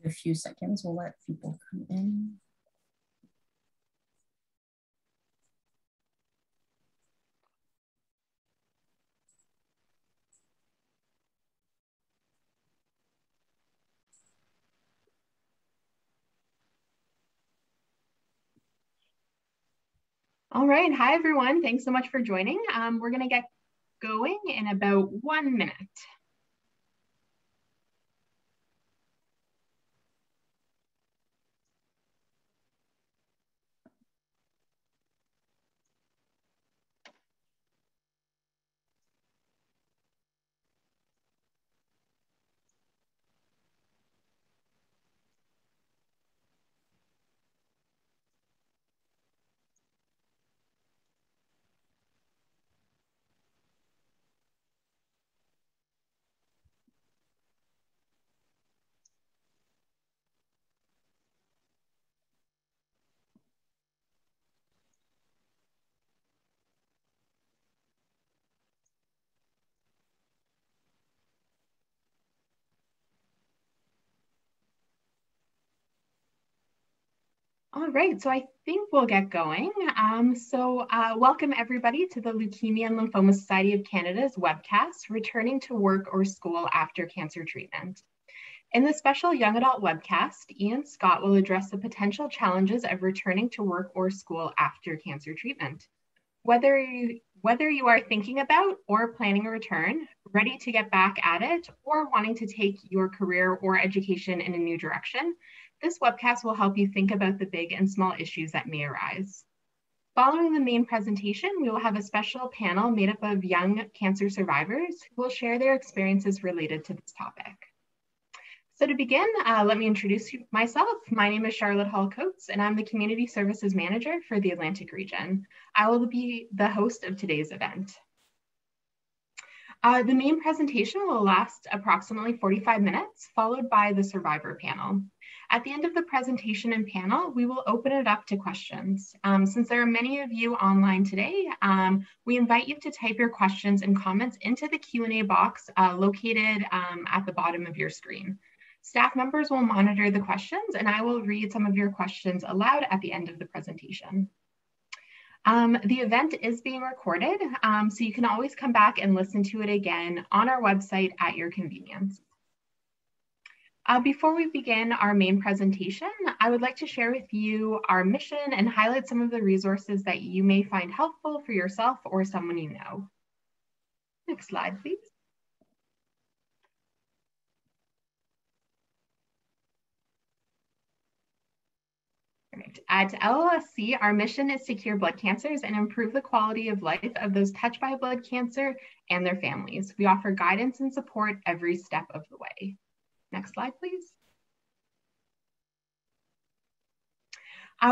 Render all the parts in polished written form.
A few seconds, we'll let people come in. All right, hi everyone. Thanks so much for joining. We're gonna get going in about 1 minute. All right, so I think we'll get going. Welcome everybody to the Leukemia and Lymphoma Society of Canada's webcast, Returning to Work or School After Cancer Treatment. In this special young adult webcast, Ian Scott will address the potential challenges of returning to work or school after cancer treatment. Whether you are thinking about or planning a return, ready to get back at it, or wanting to take your career or education in a new direction, this webcast will help you think about the big and small issues that may arise. Following the main presentation, we will have a special panel made up of young cancer survivors who will share their experiences related to this topic. So to begin, let me introduce myself. My name is Charlotte Hall-Coates, and I'm the Community Services Manager for the Atlantic region. I will be the host of today's event. The main presentation will last approximately 45 minutes, followed by the survivor panel. At the end of the presentation and panel, we will open it up to questions. Since there are many of you online today, we invite you to type your questions and comments into the Q&A box located at the bottom of your screen. Staff members will monitor the questions, and I will read some of your questions aloud at the end of the presentation. The event is being recorded, so you can always come back and listen to it again on our website at your convenience. Before we begin our main presentation, I would like to share with you our mission and highlight some of the resources that you may find helpful for yourself or someone you know. Next slide, please. At LLSC, our mission is to cure blood cancers and improve the quality of life of those touched by blood cancer and their families. We offer guidance and support every step of the way. Next slide, please.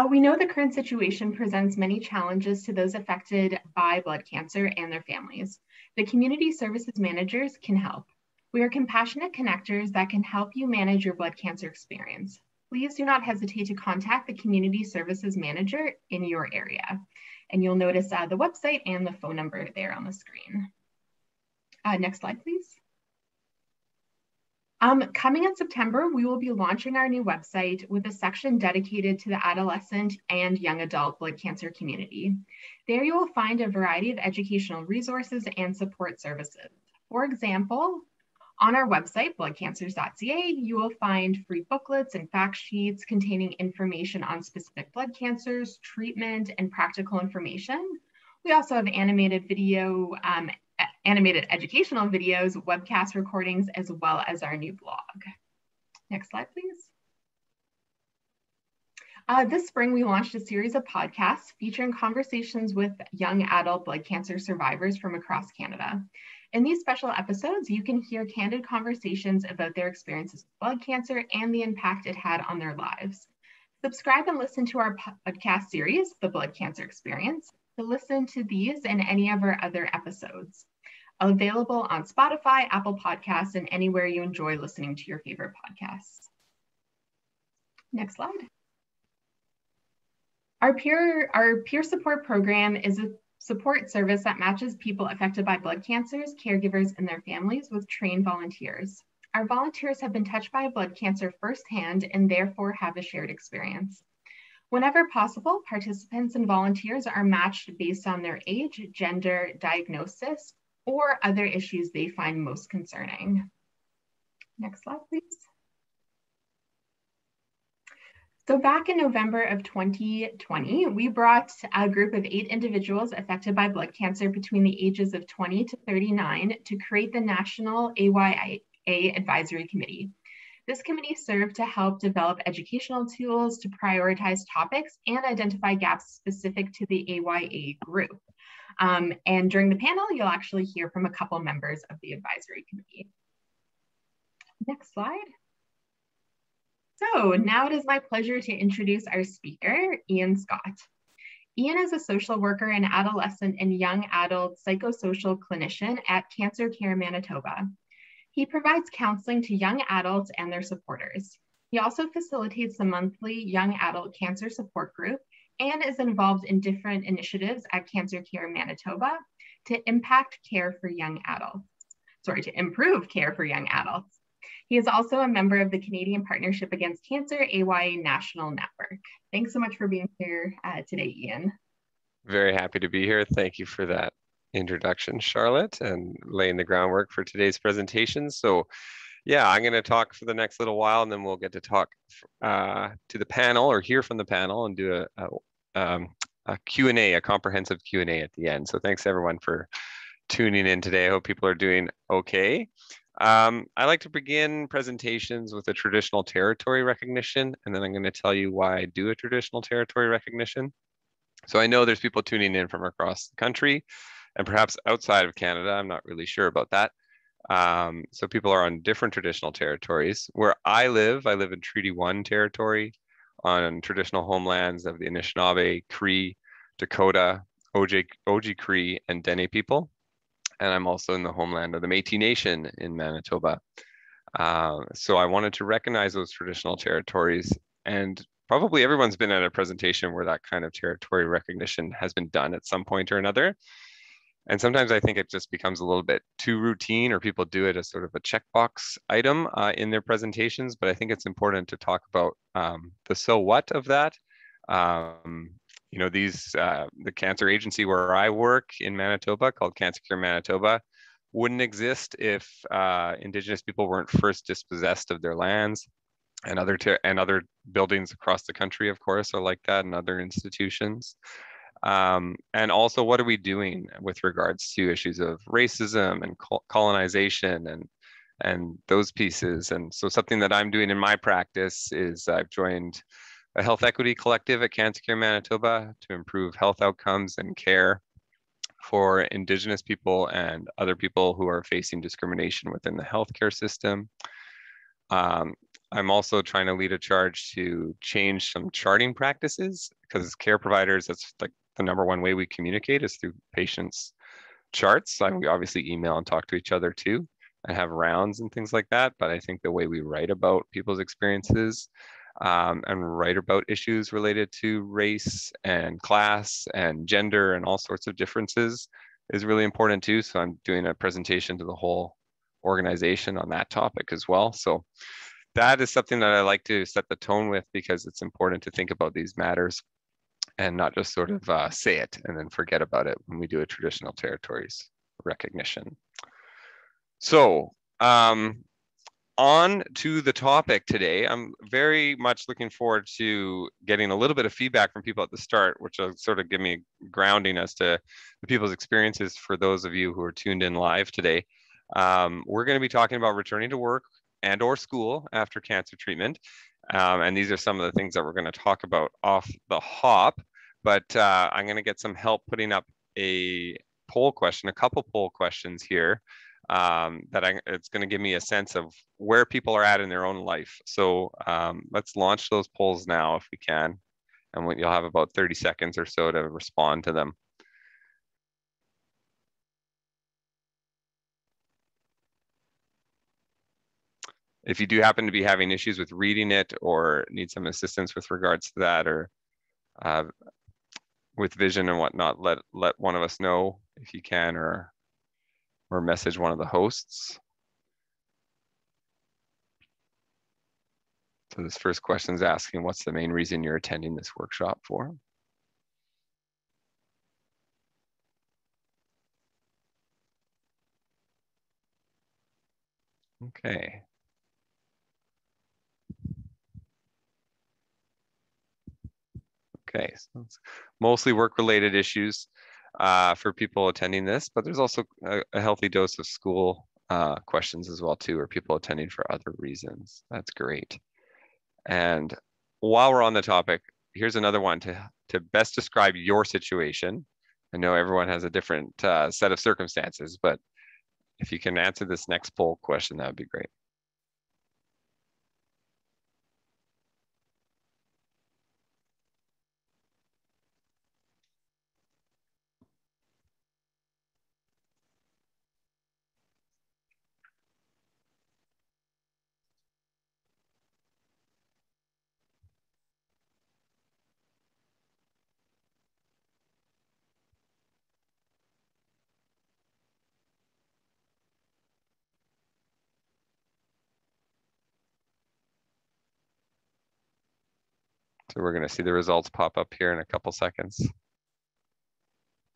We know the current situation presents many challenges to those affected by blood cancer and their families. The community services managers can help. We are compassionate connectors that can help you manage your blood cancer experience. Please do not hesitate to contact the community services manager in your area. And you'll notice the website and the phone number there on the screen. Next slide, please. Coming in September, we will be launching our new website with a section dedicated to the adolescent and young adult blood cancer community. There you will find a variety of educational resources and support services. For example, on our website, bloodcancers.ca, you will find free booklets and fact sheets containing information on specific blood cancers, treatment, and practical information. We also have animated educational videos, webcast recordings, as well as our new blog. Next slide, please. This spring, we launched a series of podcasts featuring conversations with young adult blood cancer survivors from across Canada. In these special episodes, you can hear candid conversations about their experiences with blood cancer and the impact it had on their lives. Subscribe and listen to our podcast series, The Blood Cancer Experience, to listen to these and any of our other episodes. Available on Spotify, Apple Podcasts, and anywhere you enjoy listening to your favorite podcasts. Next slide. Our peer support program is a support service that matches people affected by blood cancers, caregivers, and their families with trained volunteers. Our volunteers have been touched by blood cancer firsthand and therefore have a shared experience. Whenever possible, participants and volunteers are matched based on their age, gender, diagnosis, or other issues they find most concerning. Next slide, please. So back in November of 2020, we brought a group of 8 individuals affected by blood cancer between the ages of 20 to 39 to create the National AYA Advisory Committee. This committee served to help develop educational tools to prioritize topics and identify gaps specific to the AYA group. And during the panel, you'll actually hear from a couple members of the advisory committee. Next slide. So now it is my pleasure to introduce our speaker, Ian Scott. Ian is a social worker and adolescent and young adult psychosocial clinician at Cancer Care Manitoba. He provides counseling to young adults and their supporters. He also facilitates the monthly Young Adult Cancer Support Group and is involved in different initiatives at Cancer Care Manitoba to improve care for young adults. He is also a member of the Canadian Partnership Against Cancer AYA National Network. Thanks so much for being here today, Ian. Very happy to be here. Thank you for that introduction, Charlotte, and laying the groundwork for today's presentation. So yeah, I'm going to talk for the next little while, and then we'll get to talk to the panel or hear from the panel and do a Q&A, a comprehensive Q&A at the end. So thanks everyone for tuning in today. I hope people are doing okay. I like to begin presentations with a traditional territory recognition, and then I'm going to tell you why I do a traditional territory recognition. So I know there's people tuning in from across the country and perhaps outside of Canada. I'm not really sure about that. So people are on different traditional territories. Where I live in Treaty 1 territory on traditional homelands of the Anishinaabe, Cree, Dakota, Oji Cree, and Dene people. And I'm also in the homeland of the Métis Nation in Manitoba. So I wanted to recognize those traditional territories, and probably everyone's been at a presentation where that kind of territory recognition has been done at some point or another. And sometimes I think it just becomes a little bit too routine, or people do it as sort of a checkbox item in their presentations. But I think it's important to talk about the so what of that. You know, the cancer agency where I work in Manitoba, called Cancer Care Manitoba, wouldn't exist if Indigenous people weren't first dispossessed of their lands, and other buildings across the country, of course, are like that, and other institutions. And also, what are we doing with regards to issues of racism and colonization and those pieces? And so something that I'm doing in my practice is I've joined a health equity collective at Cancer Care Manitoba to improve health outcomes and care for Indigenous people and other people who are facing discrimination within the healthcare system. I'm also trying to lead a charge to change some charting practices, because as care providers, that's like the #1 way we communicate is through patients' charts. We obviously email and talk to each other too, and have rounds and things like that. But I think the way we write about people's experiences and write about issues related to race and class and gender and all sorts of differences is really important too. So I'm doing a presentation to the whole organization on that topic as well. So that is something that I like to set the tone with, because it's important to think about these matters and not just sort of say it and then forget about it when we do a traditional territories recognition. So on to the topic today. I'm very much looking forward to getting a little bit of feedback from people at the start, which will sort of give me grounding as to the people's experiences for those of you who are tuned in live today. We're going to be talking about returning to work and or school after cancer treatment. And these are some of the things that we're going to talk about off the hop, but I'm going to get some help putting up a couple poll questions here it's going to give me a sense of where people are at in their own life. So let's launch those polls now if we can, and you'll have about 30 seconds or so to respond to them. If you do happen to be having issues with reading it or need some assistance with regards to that, or with vision and whatnot, let one of us know if you can, or message one of the hosts. So this first question is asking, what's the main reason you're attending this workshop for? Okay. Okay, so it's mostly work-related issues for people attending this, but there's also a healthy dose of school questions as well too, or people attending for other reasons. That's great. And while we're on the topic, here's another one to best describe your situation. I know everyone has a different set of circumstances, but if you can answer this next poll question, that would be great. So we're going to see the results pop up here in a couple seconds.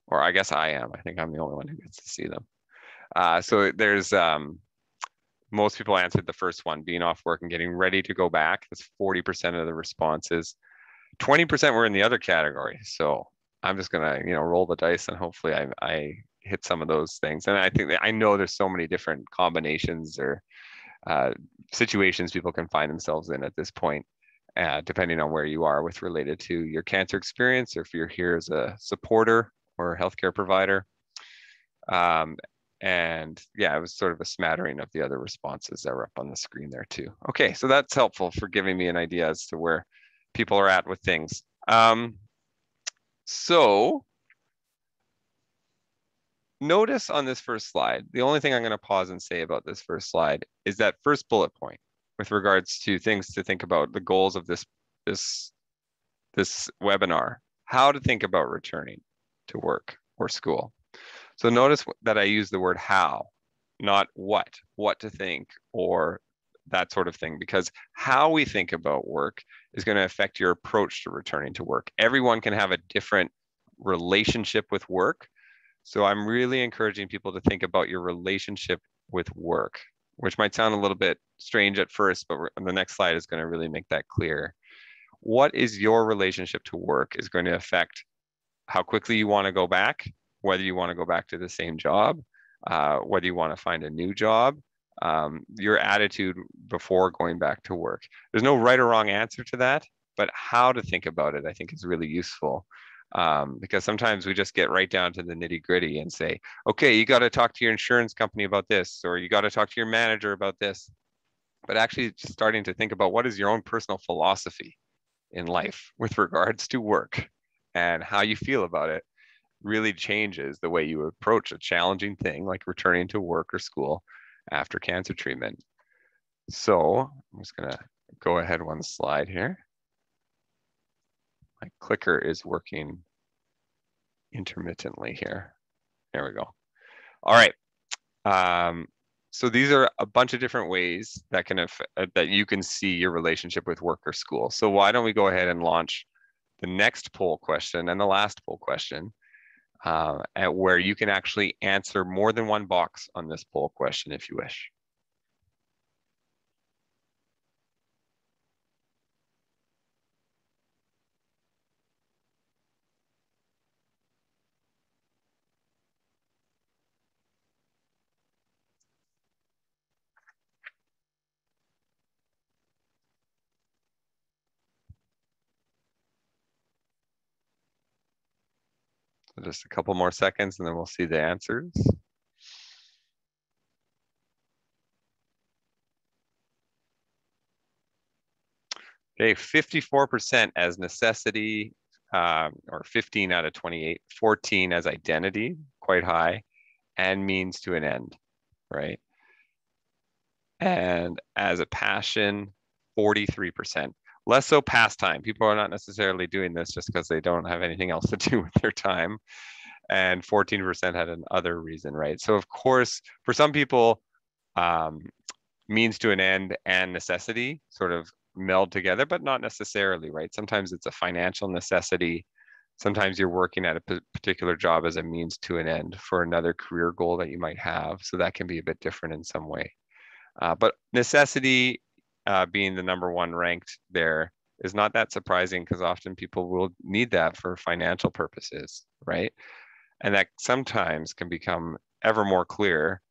Or I guess I am. I think I'm the only one who gets to see them. So there's most people answered the first one, being off work and getting ready to go back. That's 40% of the responses. 20% were in the other category. So I'm just gonna, roll the dice and hopefully I hit some of those things. And I think I know there's so many different combinations or situations people can find themselves in at this point, depending on where you are with related to your cancer experience, or if you're here as a supporter or a healthcare provider. And yeah, it was sort of a smattering of the other responses that were up on the screen there too. Okay, so that's helpful for giving me an idea as to where people are at with things. So notice on this first slide, the only thing I'm going to pause and say about this first slide is that first bullet point with regards to things to think about, the goals of this webinar, how to think about returning to work or school. So notice that I use the word how, not what to think or that sort of thing, because how we think about work is going to affect your approach to returning to work. Everyone can have a different relationship with work. So I'm really encouraging people to think about your relationship with work, which might sound a little bit strange at first, but the next slide is going to really make that clear. What is your relationship to work is going to affect how quickly you want to go back, whether you want to go back to the same job, whether you want to find a new job, your attitude before going back to work. There's no right or wrong answer to that, but how to think about it, I think, is really useful. Because sometimes we just get right down to the nitty gritty and say, okay, you got to talk to your insurance company about this, or you got to talk to your manager about this. But actually just starting to think about what is your own personal philosophy in life with regards to work and how you feel about it really changes the way you approach a challenging thing like returning to work or school after cancer treatment. So I'm just going to go ahead one slide here. My clicker is working intermittently here. There we go. All right. So these are a bunch of different ways that that you can see your relationship with work or school. So why don't we go ahead and launch the next poll question and the last poll question, at where you can actually answer more than one box on this poll question if you wish. So just a couple more seconds and then we'll see the answers. Okay, 54% as necessity, or 15 out of 28, 14 as identity, quite high, and means to an end, right? And as a passion, 43%. Less so pastime. People are not necessarily doing this just because they don't have anything else to do with their time. And 14% had an other reason, right? So of course, for some people, means to an end and necessity sort of meld together, but not necessarily, right? Sometimes it's a financial necessity. Sometimes you're working at a particular job as a means to an end for another career goal that you might have. So that can be a bit different in some way. But necessity being the number one ranked there is not that surprising, because often people will need that for financial purposes, right? And that sometimes can become ever more clear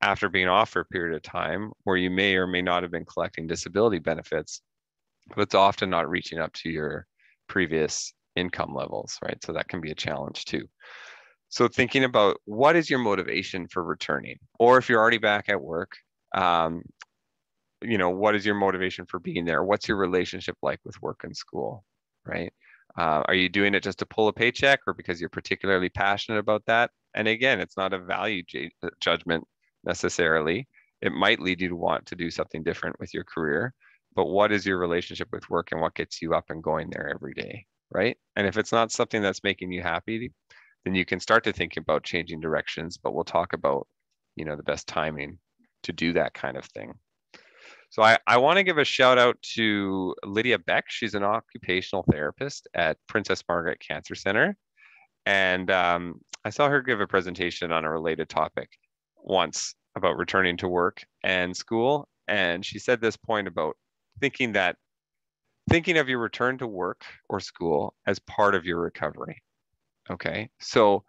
after being off for a period of time where you may or may not have been collecting disability benefits, but it's often not reaching up to your previous income levels, right? So that can be a challenge too. So thinking about what is your motivation for returning, or if you're already back at work, what is your motivation for being there? What's your relationship like with work and school, right? Are you doing it just to pull a paycheck, or because you're particularly passionate about that? And again, it's not a value judgment necessarily. It might lead you to want to do something different with your career, but what is your relationship with work and what gets you up and going there every day, right? And if it's not something that's making you happy, then you can start to think about changing directions, but we'll talk about, the best timing to do that kind of thing. So I want to give a shout out to Lydia Beck. She's an occupational therapist at Princess Margaret Cancer Center. And I saw her give a presentation on a related topic once about returning to work and school. And she said this point about thinking of your return to work or school as part of your recovery. Okay, so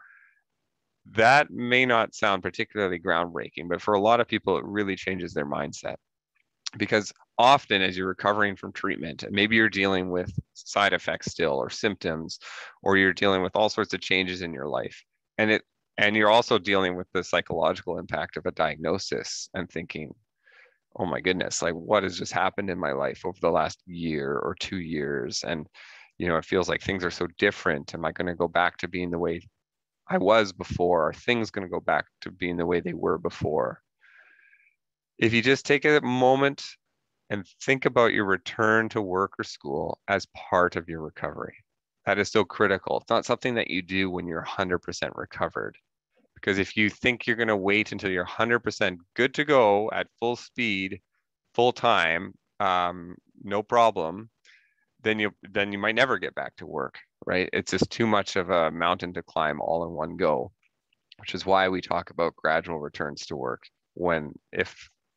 that may not sound particularly groundbreaking, but for a lot of people, it really changes their mindset. Because often as you're recovering from treatment, maybe you're dealing with side effects still, or symptoms, or you're dealing with all sorts of changes in your life. And you're also dealing with the psychological impact of a diagnosis and thinking, oh my goodness, like what has just happened in my life over the last year or 2 years? And, it feels like things are so different. Am I going to go back to being the way I was before? Are things going to go back to being the way they were before? If you just take a moment and think about your return to work or school as part of your recovery, that is so critical. It's not something that you do when you're 100% recovered. Because if you think you're going to wait until you're 100% good to go at full speed, full time, no problem, then you might never get back to work, right? It's just too much of a mountain to climb all in one go, which is why we talk about gradual returns to work when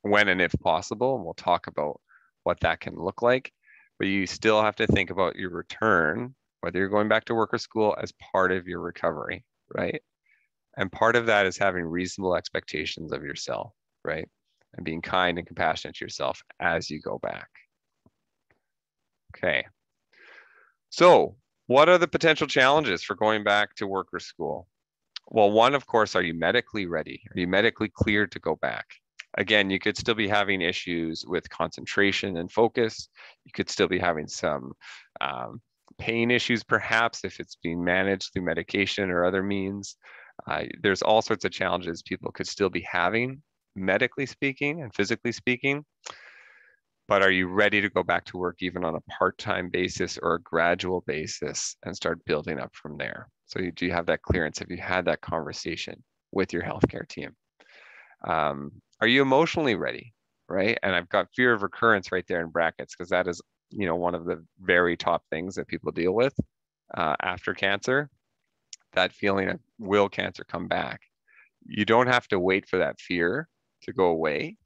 and if possible. And we'll talk about what that can look like. But you still have to think about your return, whether you're going back to work or school, as part of your recovery, right? And part of that is having reasonable expectations of yourself, right? And being kind and compassionate to yourself as you go back. Okay. So what are the potential challenges for going back to work or school? Well, one, of course, are you medically ready? Are you medically cleared to go back? Again, you could still be having issues with concentration and focus. You could still be having some pain issues, perhaps, if it's being managed through medication or other means. There's all sorts of challenges people could still be having, medically speaking and physically speaking. But are you ready to go back to work even on a part-time basis or a gradual basis and start building up from there? So do you have that clearance? Have you had that conversation with your healthcare team? Are you emotionally ready, right? And I've got fear of recurrence right there in brackets, because that is, one of the very top things that people deal with after cancer, that feeling of, will cancer come back? You don't have to wait for that fear to go away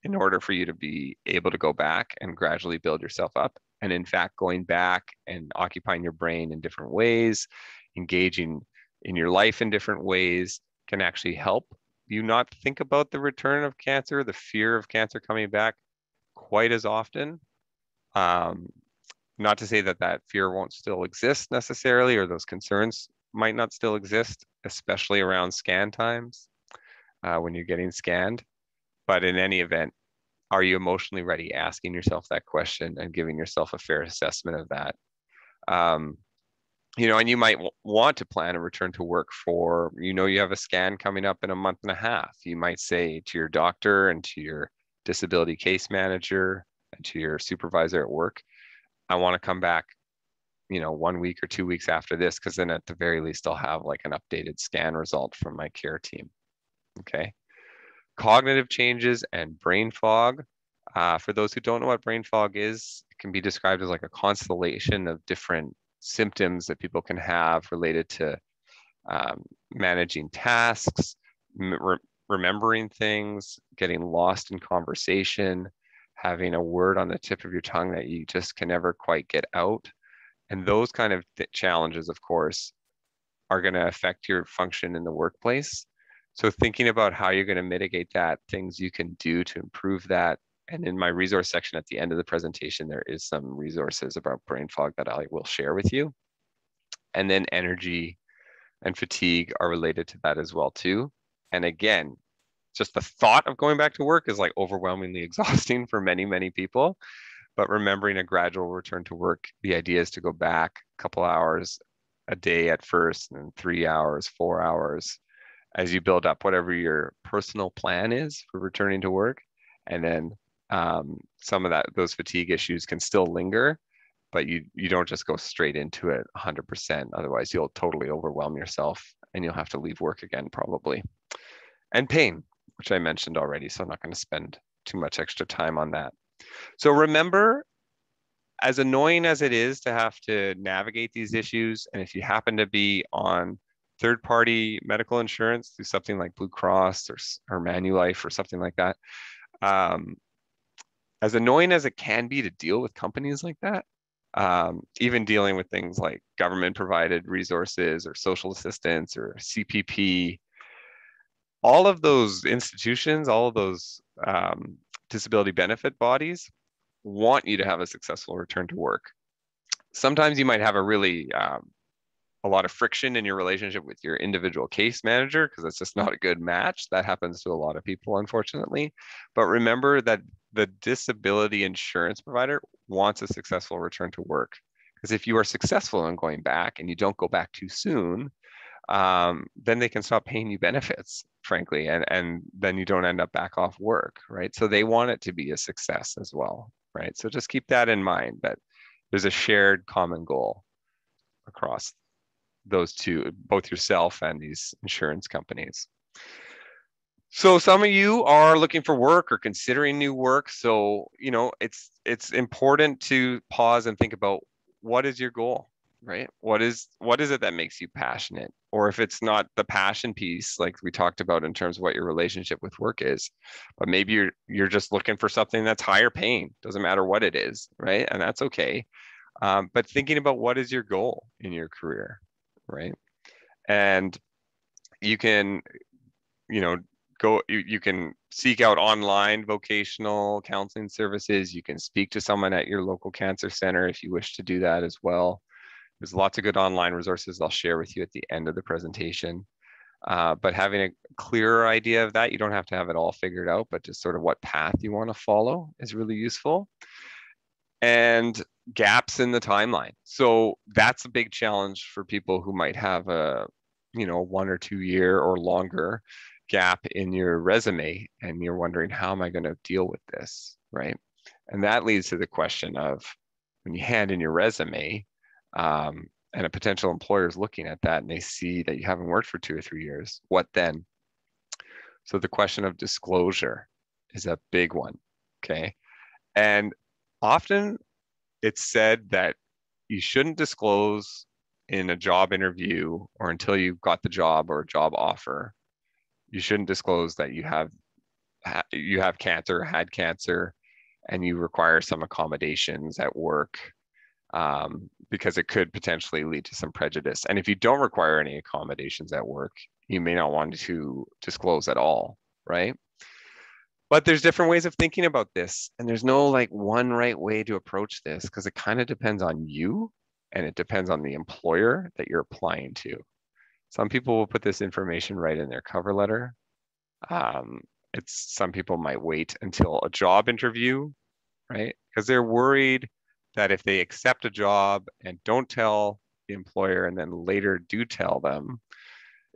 in order for you to be able to go back and gradually build yourself up. And in fact, going back and occupying your brain in different ways, engaging in your life in different ways, can actually help you not think about the return of cancer, the fear of cancer coming back quite as often. Not to say that fear won't still exist necessarily, or those concerns might not still exist, especially around scan times when you're getting scanned. But in any event, are you emotionally ready? Asking yourself that question and giving yourself a fair assessment of that. And you might want to plan a return to work for, you have a scan coming up in a month and a half. You might say to your doctor and to your disability case manager and to your supervisor at work, I want to come back, 1 week or 2 weeks after this, because then at the very least, I'll have like an updated scan result from my care team. Okay. Cognitive changes and brain fog. For those who don't know what brain fog is, it can be described as like a constellation of different symptoms that people can have related to managing tasks, remembering things, getting lost in conversation, having a word on the tip of your tongue that you just can never quite get out. And those kind of challenges, of course, are going to affect your function in the workplace. So thinking about how you're going to mitigate that, things you can do to improve that. And in my resource section at the end of the presentation, there is some resources about brain fog that I will share with you. And then energy and fatigue are related to that as well too. And again, just the thought of going back to work is like overwhelmingly exhausting for many, many people. But remembering a gradual return to work, the idea is to go back a couple hours a day at first, and then 3 hours, 4 hours, as you build up whatever your personal plan is for returning to work. And then some of those fatigue issues can still linger, but you don't just go straight into it 100%. Otherwise, you'll totally overwhelm yourself and you'll have to leave work again probably. And pain, which I mentioned already, so I'm not going to spend too much extra time on that. So remember, as annoying as it is to have to navigate these issues, and if you happen to be on third-party medical insurance through something like Blue Cross or Manulife or something like that, as annoying as it can be to deal with companies like that, even dealing with things like government-provided resources or social assistance or CPP, all of those institutions, all of those disability benefit bodies want you to have a successful return to work. Sometimes you might have a lot of friction in your relationship with your individual case manager because it's just not a good match. That happens to a lot of people, unfortunately. But remember that the disability insurance provider wants a successful return to work. Because if you are successful in going back and you don't go back too soon, then they can stop paying you benefits, frankly, and then you don't end up back off work, right? So they want it to be a success as well, right? So just keep that in mind, that there's a shared common goal across those two, both yourself and these insurance companies. So some of you are looking for work or considering new work. So, you know, it's important to pause and think about, what is your goal, right? What is it that makes you passionate? Or if it's not the passion piece, like we talked about in terms of what your relationship with work is, but maybe you're just looking for something that's higher paying. Doesn't matter what it is, right? And that's okay. But thinking about what is your goal in your career, right? And you can, you know, you can seek out online vocational counseling services. You can speak to someone at your local cancer center if you wish to do that as well. There's lots of good online resources I'll share with you at the end of the presentation. But having a clearer idea of that, you don't have to have it all figured out, but just sort of what path you want to follow is really useful. And gaps in the timeline. So that's a big challenge for people who might have a, 1 or 2 year or longer gap in your resume, and you're wondering, how am I going to deal with this, right? And that leads to the question of, when you hand in your resume, and a potential employer is looking at that and they see that you haven't worked for 2 or 3 years, what then? So the question of disclosure is a big one, okay? And often it's said that you shouldn't disclose in a job interview or until you've got the job or a job offer. You shouldn't disclose that you have cancer, had cancer, and you require some accommodations at work, because it could potentially lead to some prejudice. And if you don't require any accommodations at work, you may not want to disclose at all, right? But there's different ways of thinking about this, and there's no like one right way to approach this, because it kind of depends on you and it depends on the employer that you're applying to. Some people will put this information right in their cover letter. Some people might wait until a job interview, right? Because they're worried that if they accept a job and don't tell the employer and then later do tell them,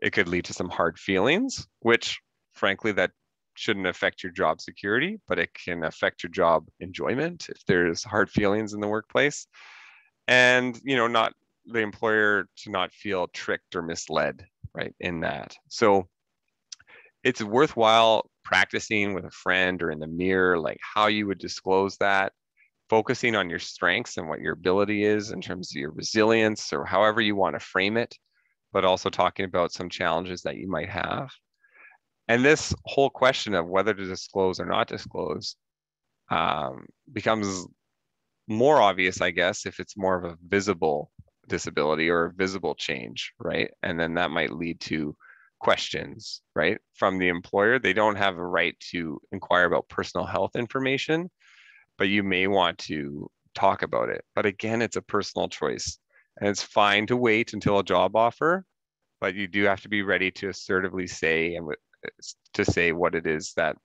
it could lead to some hard feelings, which frankly, that shouldn't affect your job security, but it can affect your job enjoyment if there's hard feelings in the workplace. And, not the employer to not feel tricked or misled, right, in that. So it's worthwhile practicing with a friend or in the mirror, like how you would disclose that. focusing on your strengths and what your ability is in terms of your resilience or however you want to frame it, but also talking about some challenges that you might have. And this whole question of whether to disclose or not disclose becomes more obvious, I guess, if it's more of a visible disability or a visible change, right? And then that might lead to questions, right, from the employer. They don't have a right to inquire about personal health information, but you may want to talk about it. But again, it's a personal choice, and it's fine to wait until a job offer, but you do have to be ready to assertively say and to say what it is that,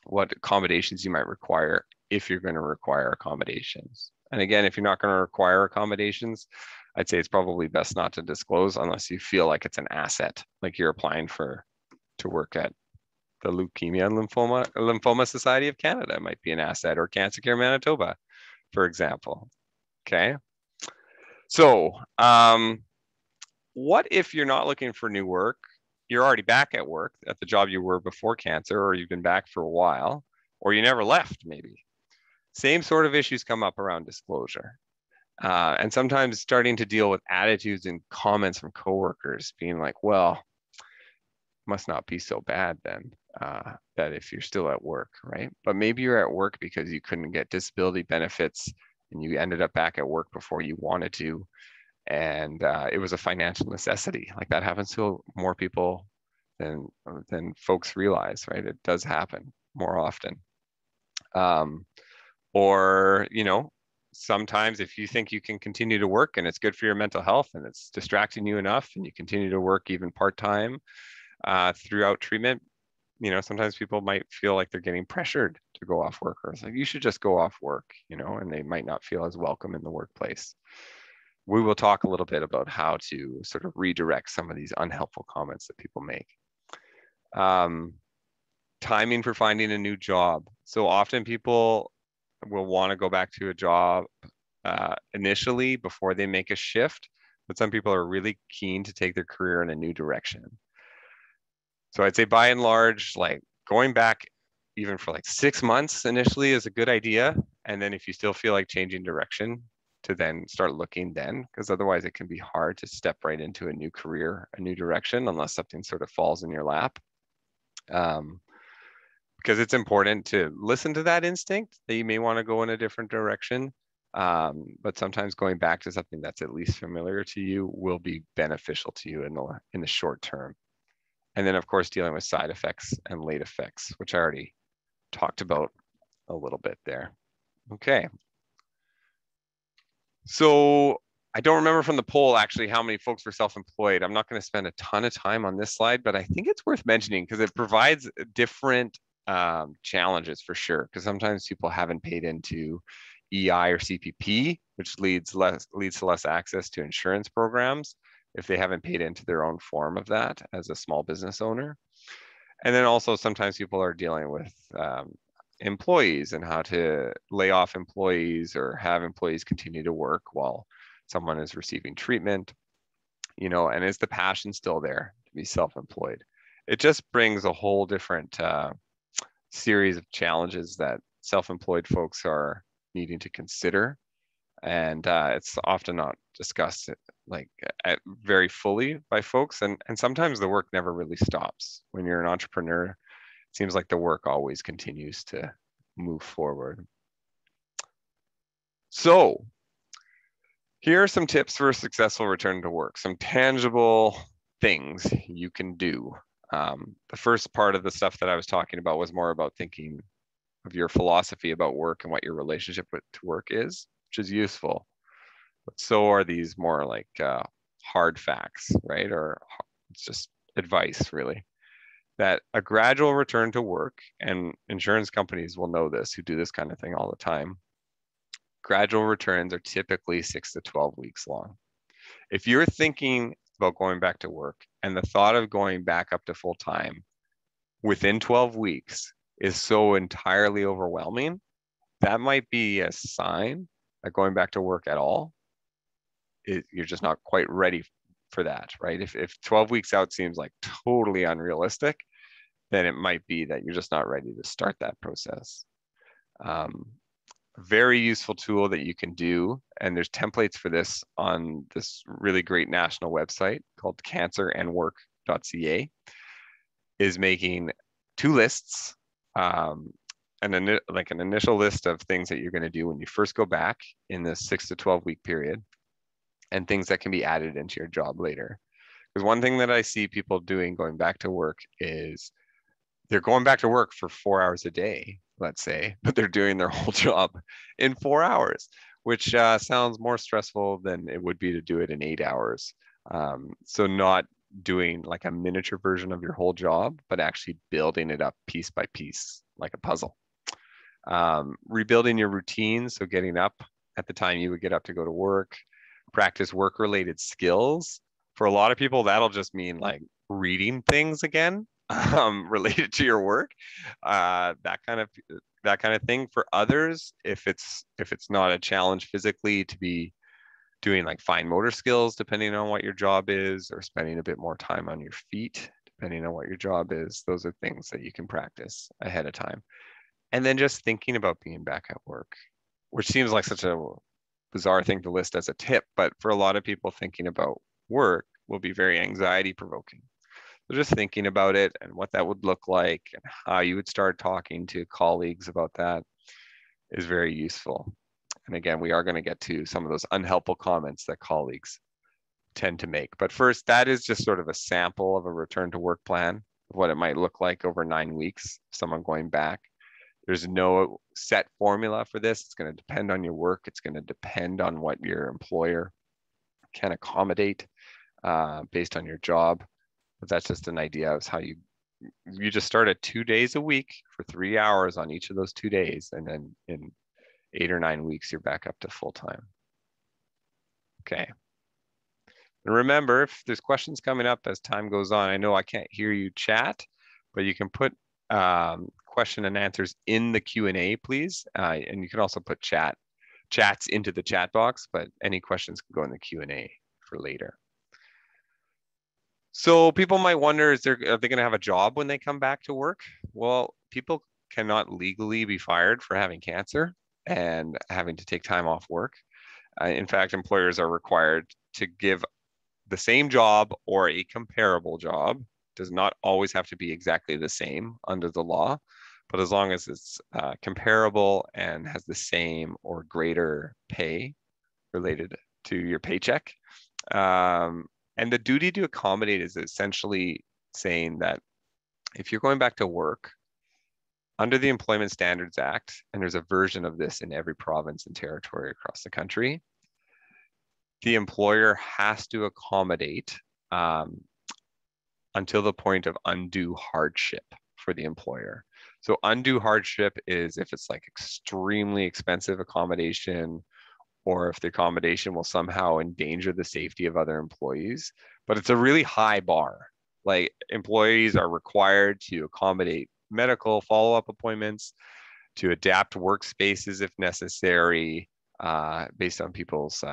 what accommodations you might require if you're going to require accommodations. And again, if you're not going to require accommodations, I'd say it's probably best not to disclose unless you feel like it's an asset, like you're applying to work at the Leukemia and Lymphoma Society of Canada. It might be an asset, or Cancer Care Manitoba, for example. Okay. So what if you're not looking for new work? You're already back at work at the job you were before cancer, or you've been back for a while, or you never left maybe. Same sort of issues come up around disclosure. And sometimes starting to deal with attitudes and comments from coworkers being like, well, must not be so bad then, that if you're still at work, right? But maybe you're at work because you couldn't get disability benefits and you ended up back at work before you wanted to. And it was a financial necessity. Like that happens to more people than folks realize, right? It does happen more often. Or, you know, sometimes if you think you can continue to work and it's good for your mental health and it's distracting you enough and you continue to work even part-time throughout treatment, you know, sometimes people might feel like they're getting pressured to go off work, or it's like, you should just go off work, you know, and they might not feel as welcome in the workplace. We will talk a little bit about how to sort of redirect some of these unhelpful comments that people make. Timing for finding a new job. So often people will want to go back to a job initially before they make a shift, but some people are really keen to take their career in a new direction. So I'd say by and large, like going back even for like 6 months initially is a good idea. And then if you still feel like changing direction, to then start looking then, because otherwise it can be hard to step right into a new career, a new direction, unless something sort of falls in your lap. Because it's important to listen to that instinct that you may want to go in a different direction. But sometimes going back to something that's at least familiar to you will be beneficial to you in the short term. And then of course, dealing with side effects and late effects, which I already talked about a little bit there. Okay. So I don't remember from the poll actually how many folks were self-employed. I'm not going to spend a ton of time on this slide, but I think it's worth mentioning because it provides different challenges for sure. Because sometimes people haven't paid into EI or CPP, which leads to less access to insurance programs if they haven't paid into their own form of that as a small business owner. And then also sometimes people are dealing with employees and how to lay off employees or have employees continue to work while someone is receiving treatment, you know, and is the passion still there to be self-employed? It just brings a whole different series of challenges that self-employed folks are needing to consider. And it's often not discussed like very fully by folks. And sometimes the work never really stops. When you're an entrepreneur, it seems like the work always continues to move forward. So here are some tips for a successful return to work, some tangible things you can do. The first part of the stuff that I was talking about was more about thinking of your philosophy about work and what your relationship to work is, which is useful. But so are these more like hard facts, right? Or it's just advice, really. That a gradual return to work, and insurance companies will know this, who do this kind of thing all the time. Gradual returns are typically 6 to 12 weeks long. If you're thinking about going back to work and the thought of going back up to full time within 12 weeks is so entirely overwhelming, that might be a sign that going back to work at all, you're just not quite ready for that, right? If 12 weeks out seems like totally unrealistic, then it might be that you're just not ready to start that process. very useful tool that you can do, and there's templates for this on this really great national website called cancerandwork.ca, is making 2 lists, like an initial list of things that you're going to do when you first go back in this 6 to 12 week period, and things that can be added into your job later. Because one thing that I see people doing going back to work is they're going back to work for 4 hours a day, let's say, but they're doing their whole job in 4 hours, which sounds more stressful than it would be to do it in 8 hours. So not doing like a miniature version of your whole job, but actually building it up piece by piece, like a puzzle. Rebuilding your routine, so getting up at the time you would get up to go to work, practice work-related skills. For a lot of people, that'll just mean like reading things again, related to your work, that kind of thing. For others, if it's not a challenge physically, to be doing like fine motor skills, depending on what your job is, or spending a bit more time on your feet, depending on what your job is. Those are things that you can practice ahead of time. And then just thinking about being back at work, which seems like such a bizarre thing to list as a tip, but for a lot of people, thinking about work will be very anxiety provoking. So just thinking about it and what that would look like and how you would start talking to colleagues about that is very useful. And again, we are going to get to some of those unhelpful comments that colleagues tend to make. But first, that is just sort of a sample of a return to work plan, of what it might look like over 9 weeks, someone going back. There's no set formula for this. It's going to depend on your work. It's going to depend on what your employer can accommodate based on your job. But that's just an idea of how you just start at 2 days a week for 3 hours on each of those 2 days. And then in 8 or 9 weeks, you're back up to full time. Okay. And remember, if there's questions coming up as time goes on, I know I can't hear you chat, but you can put question and answers in the Q&A, please. And you can also put chats into the chat box, but any questions can go in the Q&A for later. So people might wonder, are they going to have a job when they come back to work? Well, people cannot legally be fired for having cancer and having to take time off work. In fact, employers are required to give the same job or a comparable job. Does not always have to be exactly the same under the law, but as long as it's comparable and has the same or greater pay related to your paycheck. And the duty to accommodate is essentially saying that if you're going back to work under the Employment Standards Act, and there's a version of this in every province and territory across the country, the employer has to accommodate until the point of undue hardship for the employer. So undue hardship is if it's like extremely expensive accommodation, or if the accommodation will somehow endanger the safety of other employees. But it's a really high bar. Like, employees are required to accommodate medical follow-up appointments, to adapt workspaces if necessary, based on people's,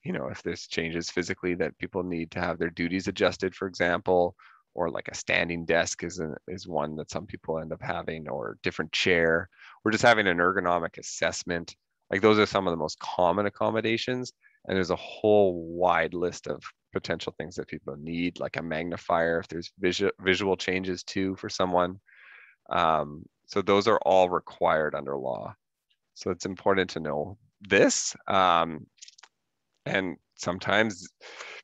if there's changes physically that people need to have their duties adjusted, for example, or like a standing desk is one that some people end up having, or different chair, or just having an ergonomic assessment. Like, those are some of the most common accommodations, and there's a whole wide list of potential things that people need, like a magnifier if there's visual changes too for someone. So those are all required under law. So it's important to know this. And sometimes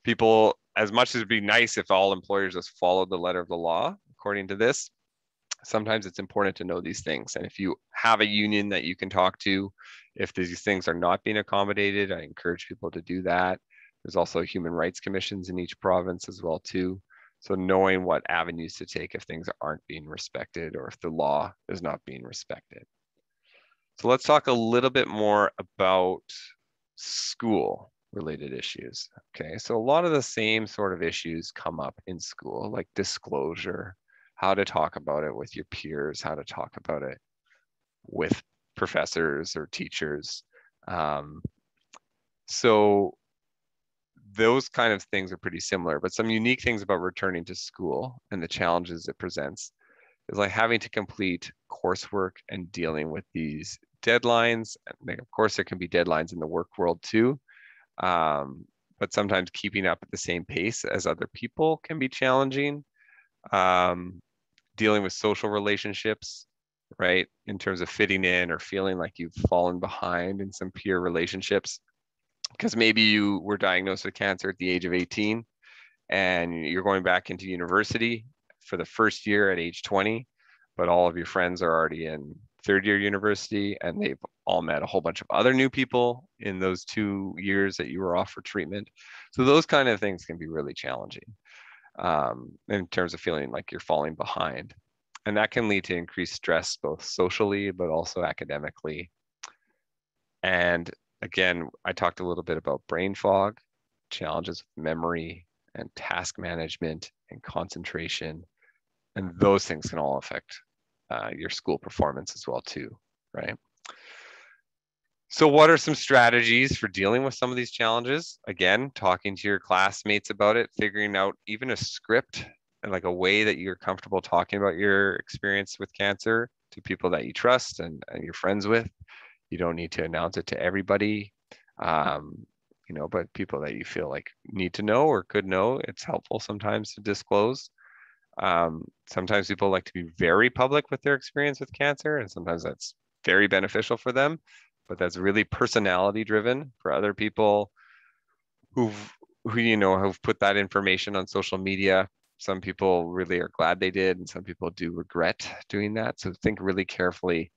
people, as much as it'd be nice if all employers just followed the letter of the law, according to this, sometimes it's important to know these things. And if you have a union that you can talk to, if these things are not being accommodated, I encourage people to do that. There's also human rights commissions in each province as well too. So knowing what avenues to take if things aren't being respected, or if the law is not being respected. So let's talk a little bit more about school related issues. Okay, so a lot of the same sort of issues come up in school, like disclosure, how to talk about it with your peers, how to talk about it with professors or teachers. So those kind of things are pretty similar, but some unique things about returning to school and the challenges it presents is like having to complete coursework and dealing with these deadlines. And of course, there can be deadlines in the work world too. But sometimes keeping up at the same pace as other people can be challenging. Dealing with social relationships, right? In terms of fitting in or feeling like you've fallen behind in some peer relationships. Because maybe you were diagnosed with cancer at the age of 18 and you're going back into university for the first year at age 20, but all of your friends are already in third year university and they've all met a whole bunch of other new people in those 2 years that you were off for treatment. So those kind of things can be really challenging in terms of feeling like you're falling behind. And that can lead to increased stress, both socially, but also academically. And again, I talked a little bit about brain fog, challenges with memory and task management and concentration. And those things can all affect your school performance as well too, right? So what are some strategies for dealing with some of these challenges? Again, talking to your classmates about it, figuring out even a script and like a way that you're comfortable talking about your experience with cancer to people that you trust and you're friends with. You don't need to announce it to everybody, but people that you feel like need to know or could know, it's helpful sometimes to disclose. Sometimes people like to be very public with their experience with cancer, and sometimes that's very beneficial for them, but that's really personality driven. For other people who have put that information on social media, some people really are glad they did, and some people do regret doing that. So think really carefully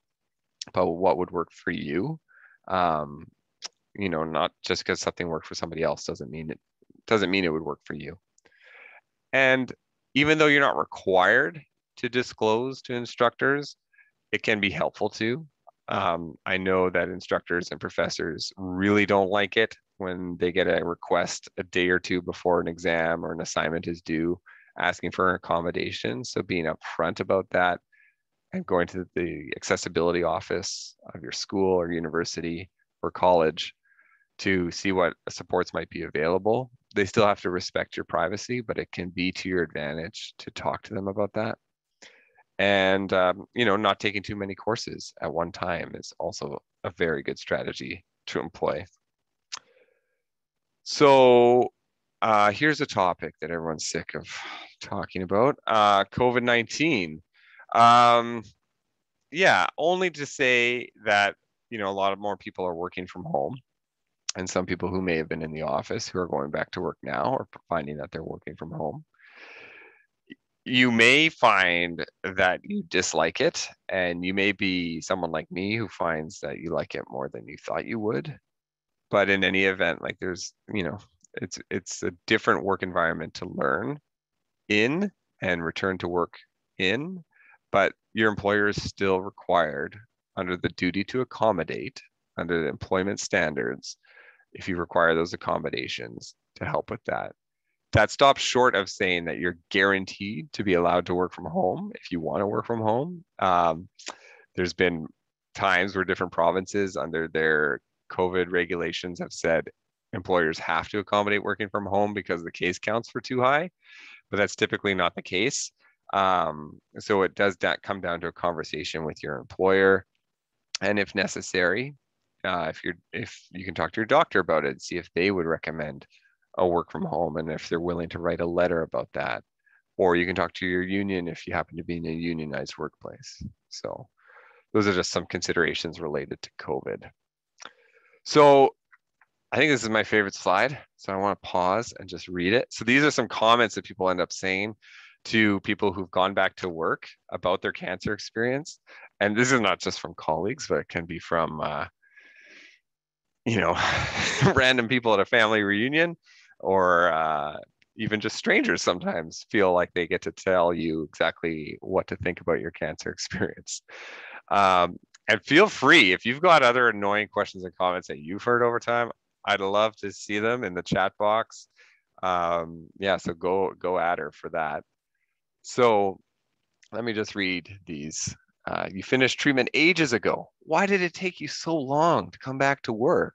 about what would work for you. Not just because something worked for somebody else doesn't mean it would work for you. And even though you're not required to disclose to instructors, it can be helpful to. I know that instructors and professors really don't like it when they get a request a day or two before an exam or an assignment is due, asking for an accommodation. So being upfront about that and going to the accessibility office of your school or university or college to see what supports might be available. They still have to respect your privacy, but it can be to your advantage to talk to them about that. And, not taking too many courses at one time is also a very good strategy to employ. So here's a topic that everyone's sick of talking about, COVID-19. Only to say that, a lot of more people are working from home, and some people who may have been in the office who are going back to work now are finding that they're working from home. You may find that you dislike it, and you may be someone like me who finds that you like it more than you thought you would. But in any event, like there's, it's a different work environment to learn in and return to work in, but your employer is still required under the duty to accommodate under the employment standards if you require those accommodations to help with that. That stops short of saying that you're guaranteed to be allowed to work from home if you want to work from home. There's been times where different provinces under their COVID regulations have said employers have to accommodate working from home because the case counts were too high, but that's typically not the case. So it does come down to a conversation with your employer, and if necessary, if you can talk to your doctor about it, see if they would recommend a work from home and if they're willing to write a letter about that. Or you can talk to your union if you happen to be in a unionized workplace. So those are just some considerations related to COVID. So I think this is my favorite slide. So I want to pause and just read it. So these are some comments that people end up saying to people who've gone back to work about their cancer experience. And this is not just from colleagues, but it can be from, random people at a family reunion, or even just strangers sometimes feel like they get to tell you exactly what to think about your cancer experience. And feel free, if you've got other annoying questions and comments that you've heard over time, I'd love to see them in the chat box. So go at her for that. So let me just read these. You finished treatment ages ago. Why did it take you so long to come back to work?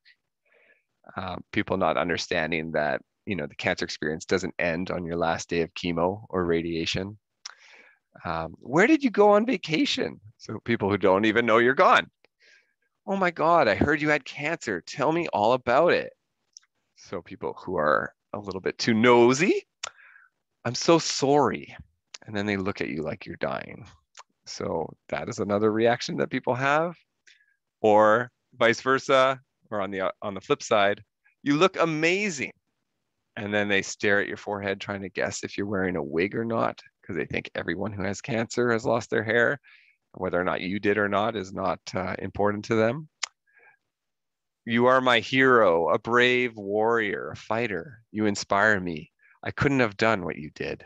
People not understanding that, the cancer experience doesn't end on your last day of chemo or radiation. Where did you go on vacation? So people who don't even know you're gone. Oh my God, I heard you had cancer. Tell me all about it. So people who are a little bit too nosy, I'm so sorry. And then they look at you like you're dying. So that is another reaction that people have. Or vice versa, or on the flip side, you look amazing. And then they stare at your forehead trying to guess if you're wearing a wig or not, because they think everyone who has cancer has lost their hair. Whether or not you did or not is not important to them. You are my hero, a brave warrior, a fighter. You inspire me. I couldn't have done what you did.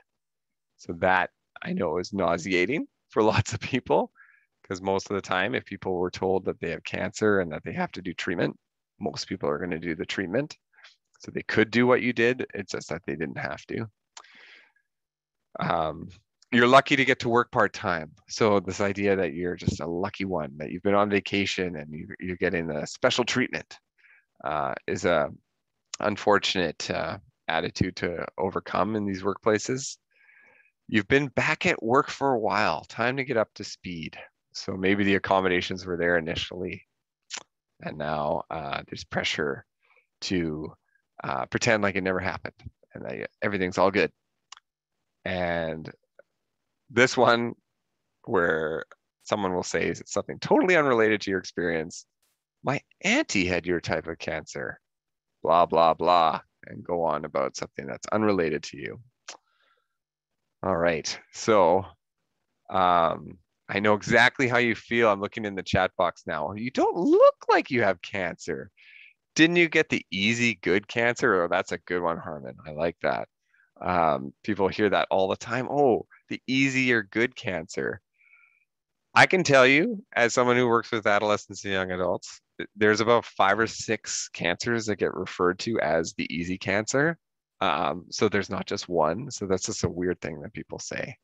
So that I know is nauseating for lots of people, because most of the time, if people were told that they have cancer and that they have to do treatment, most people are going to do the treatment. So they could do what you did. It's just that they didn't have to. You're lucky to get to work part-time. So this idea that you're just a lucky one, that you've been on vacation and you're getting a special treatment is a unfortunate attitude to overcome in these workplaces. You've been back at work for a while, time to get up to speed. So maybe the accommodations were there initially, and now there's pressure to pretend like it never happened and that everything's all good. And this one where someone will say something totally unrelated to your experience, my auntie had your type of cancer, blah, blah, blah, and go on about something that's unrelated to you. All right, so I know exactly how you feel. I'm looking in the chat box now. You don't look like you have cancer. Didn't you get the easy good cancer? Oh, that's a good one, Harmon. I like that. People hear that all the time. Oh, the easy or good cancer. I can tell you, as someone who works with adolescents and young adults, there's about 5 or 6 cancers that get referred to as the easy cancer. So there's not just one. So that's just a weird thing that people say.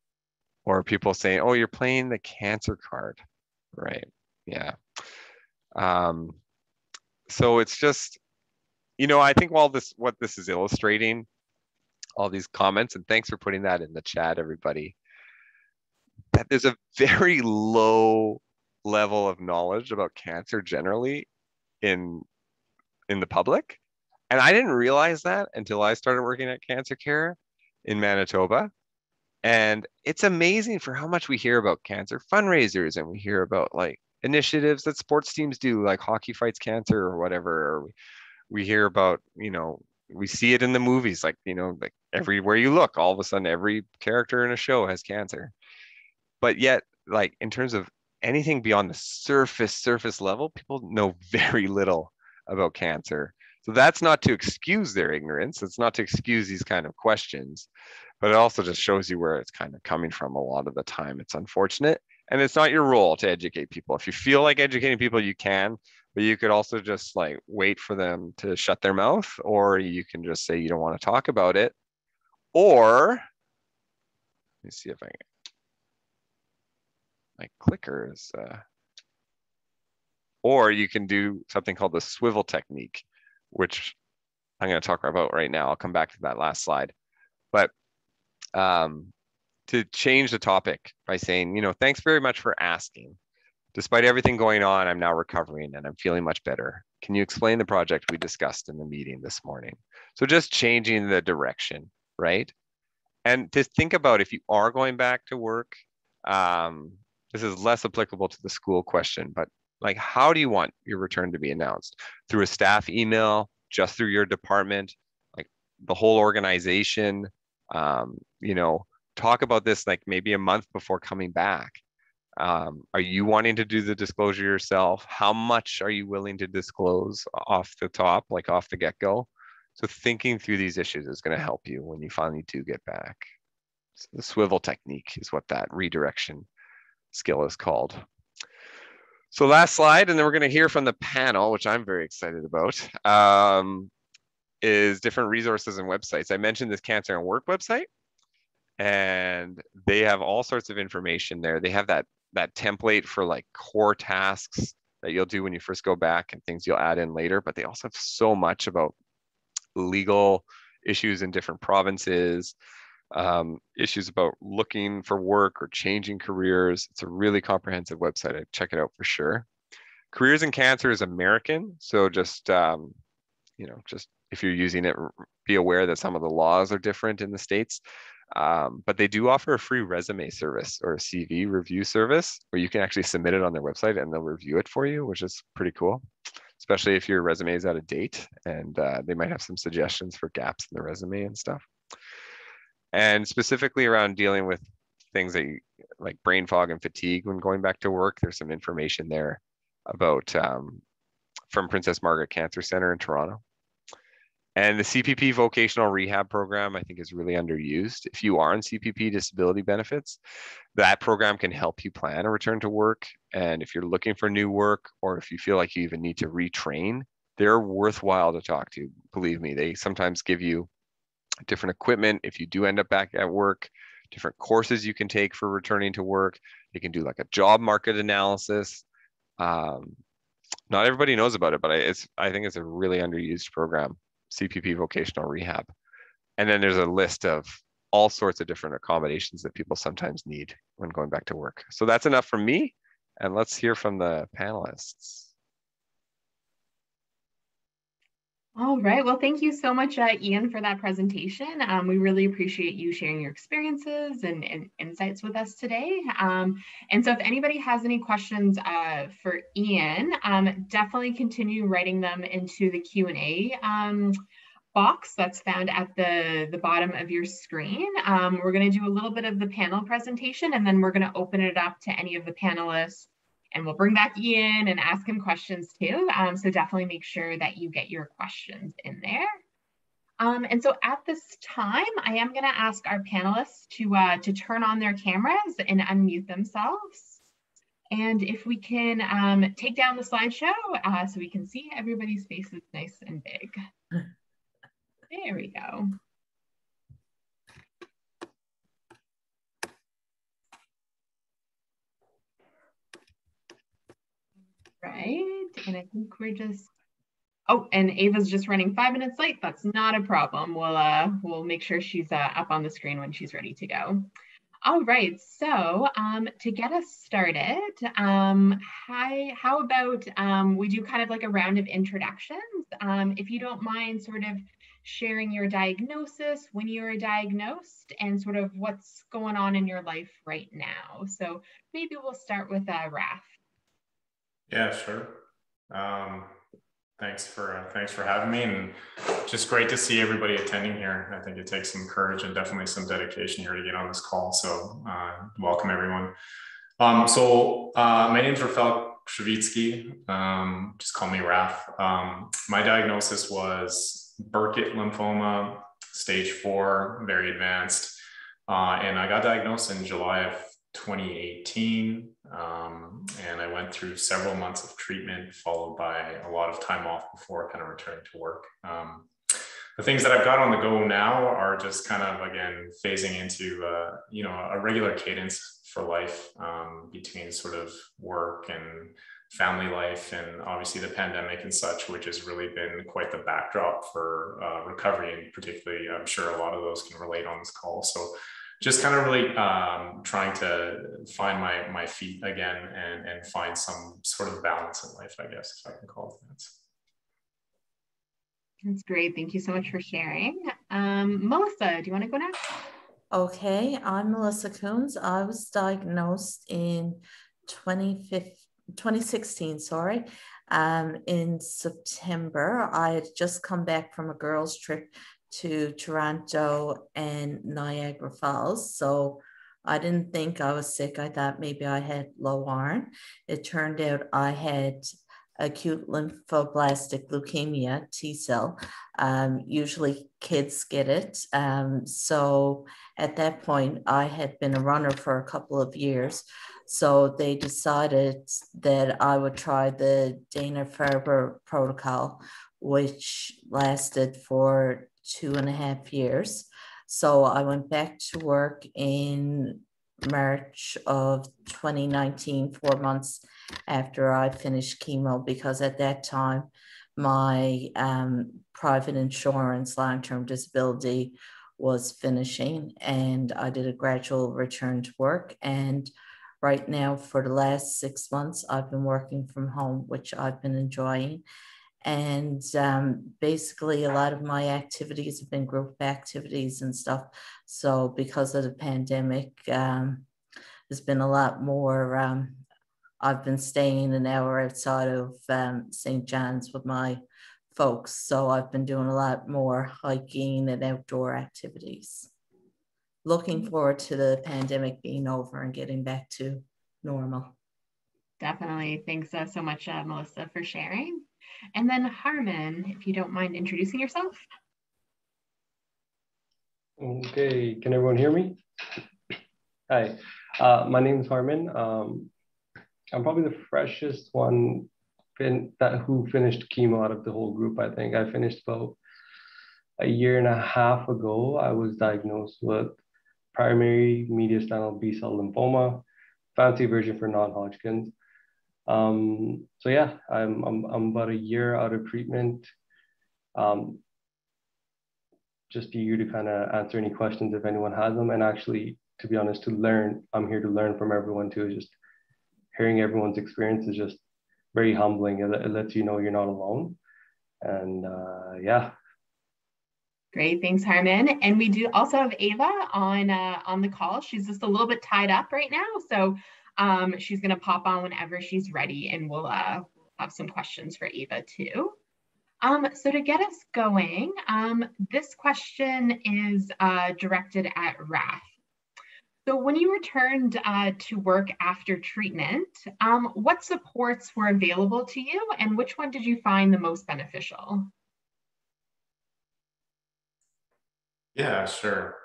Or people saying, oh, you're playing the cancer card, right? Yeah. So it's just, I think what this is illustrating, all these comments, and thanks for putting that in the chat, everybody, that there's a very low level of knowledge about cancer generally in the public. And I didn't realize that until I started working at Cancer Care in Manitoba. And it's amazing for how much we hear about cancer fundraisers, and we hear about like initiatives that sports teams do, like Hockey Fights Cancer or whatever. Or we hear about, we see it in the movies, like, like everywhere you look, all of a sudden every character in a show has cancer. But yet, like in terms of anything beyond the surface level, people know very little about cancer. So that's not to excuse their ignorance. It's not to excuse these kind of questions, but it also just shows you where it's kind of coming from a lot of the time. It's unfortunate, and it's not your role to educate people. If you feel like educating people, you can, but you could also just like wait for them to shut their mouth, or you can just say you don't want to talk about it. Or let me see if I can. My clicker is, or you can do something called the Swivel Technique, which I'm going to talk about right now. I'll come back to that last slide. But to change the topic by saying, thanks very much for asking. Despite everything going on, I'm now recovering and I'm feeling much better. Can you explain the project we discussed in the meeting this morning? So just changing the direction, right? And to think about if you are going back to work, this is less applicable to the school question, but like, how do you want your return to be announced? Through a staff email, just through your department, like the whole organization, talk about this like maybe a month before coming back. Are you wanting to do the disclosure yourself? How much are you willing to disclose off the top, like off the get-go? So thinking through these issues is going to help you when you finally do get back. So the Swivel Technique is what that redirection skill is called. So last slide, and then we're going to hear from the panel, which I'm very excited about, is different resources and websites. I mentioned this Cancer and Work website, and they have all sorts of information there. They have that template for like core tasks that you'll do when you first go back and things you'll add in later, but they also have so much about legal issues in different provinces, issues about looking for work or changing careers. It's a really comprehensive website. I'd check it out for sure. Careers in Cancer is American, so just just if you're using it, be aware that some of the laws are different in the States. But they do offer a free resume service or a CV review service where you can actually submit it on their website and they'll review it for you, which is pretty cool, especially if your resume is out of date, and they might have some suggestions for gaps in the resume and stuff. And specifically around dealing with things that like brain fog and fatigue when going back to work, there's some information there about from Princess Margaret Cancer Center in Toronto. And the CPP vocational rehab program, I think, is really underused. If you are on CPP disability benefits, that program can help you plan a return to work. And if you're looking for new work, or if you feel like you even need to retrain, they're worthwhile to talk to. Believe me, they sometimes give you different equipment if you do end up back at work, different courses you can take for returning to work. They can do like a job market analysis. Not everybody knows about it, but I think it's a really underused program. CPP vocational rehab. And then there's a list of all sorts of different accommodations that people sometimes need when going back to work. So that's enough from me. And let's hear from the panelists. All right. Well, thank you so much, Ian, for that presentation. We really appreciate you sharing your experiences and insights with us today. And so if anybody has any questions for Ian, definitely continue writing them into the Q&A box that's found at the bottom of your screen. We're going to do a little bit of the panel presentation, and then we're going to open it up to any of the panelists. And we'll bring back Ian and ask him questions too. So definitely make sure that you get your questions in there. And so at this time, I am going to ask our panelists to turn on their cameras and unmute themselves. And if we can take down the slideshow so we can see everybody's faces nice and big. There we go. Right, and I think we're just, oh, and Ava's just running 5 minutes late. That's not a problem. We'll make sure she's up on the screen when she's ready to go. All right, so to get us started, how about we do kind of like a round of introductions. If you don't mind sort of sharing your diagnosis, when you were diagnosed, and sort of what's going on in your life right now. So maybe we'll start with Raph. Yeah, sure. Thanks for having me, and just great to see everybody attending here. I think it takes some courage and definitely some dedication here to get on this call. So welcome everyone. My name is Raphael Chavitsky. Just call me Raph. My diagnosis was Burkitt lymphoma, stage 4, very advanced, and I got diagnosed in July of 2018, and I went through several months of treatment followed by a lot of time off before kind of returning to work. The things that I've got on the go now are just kind of, again, phasing into a regular cadence for life, between sort of work and family life, and obviously the pandemic and such, which has really been quite the backdrop for recovery, and particularly I'm sure a lot of those can relate on this call. So just kind of really trying to find my feet again and find some sort of balance in life, I guess, if I can call it that. That's great. Thank you so much for sharing. Melissa, do you want to go next? Okay, I'm Melissa Coons. I was diagnosed in 2016, in September. I had just come back from a girls' trip to Toronto and Niagara Falls. So I didn't think I was sick. I thought maybe I had low iron. It turned out I had acute lymphoblastic leukemia, T-cell. Usually kids get it. So at that point, I had been a runner for a couple of years. So they decided that I would try the Dana-Farber protocol, which lasted for 2.5 years. So I went back to work in March of 2019, 4 months after I finished chemo, because at that time my private insurance long-term disability was finishing, and I did a gradual return to work. And right now, for the last 6 months, I've been working from home, which I've been enjoying. And basically, a lot of my activities have been group activities and stuff. So because of the pandemic, there's been a lot more. I've been staying an hour outside of St. John's with my folks. So I've been doing a lot more hiking and outdoor activities. Looking forward to the pandemic being over and getting back to normal. Definitely. Thanks so much, Melissa, for sharing. And then Harmon, if you don't mind introducing yourself. Okay, can everyone hear me? Hi, my name is Harmon. I'm probably the freshest one who finished chemo out of the whole group. I think I finished about a year and a half ago. I was diagnosed with primary mediastinal B-cell lymphoma, fancy version for non-Hodgkin's. So yeah, I'm about a year out of treatment. Just eager to kind of answer any questions if anyone has them. And actually, to be honest, to learn, I'm here to learn from everyone too. Just hearing everyone's experience is just very humbling. It lets you know you're not alone. And yeah. Great, thanks, Harmon. And we do also have Ava on the call. She's just a little bit tied up right now, so she's going to pop on whenever she's ready, and we'll have some questions for Ava too. So to get us going, this question is directed at Raph. So when you returned to work after treatment, what supports were available to you, and which one did you find the most beneficial? Yeah, sure.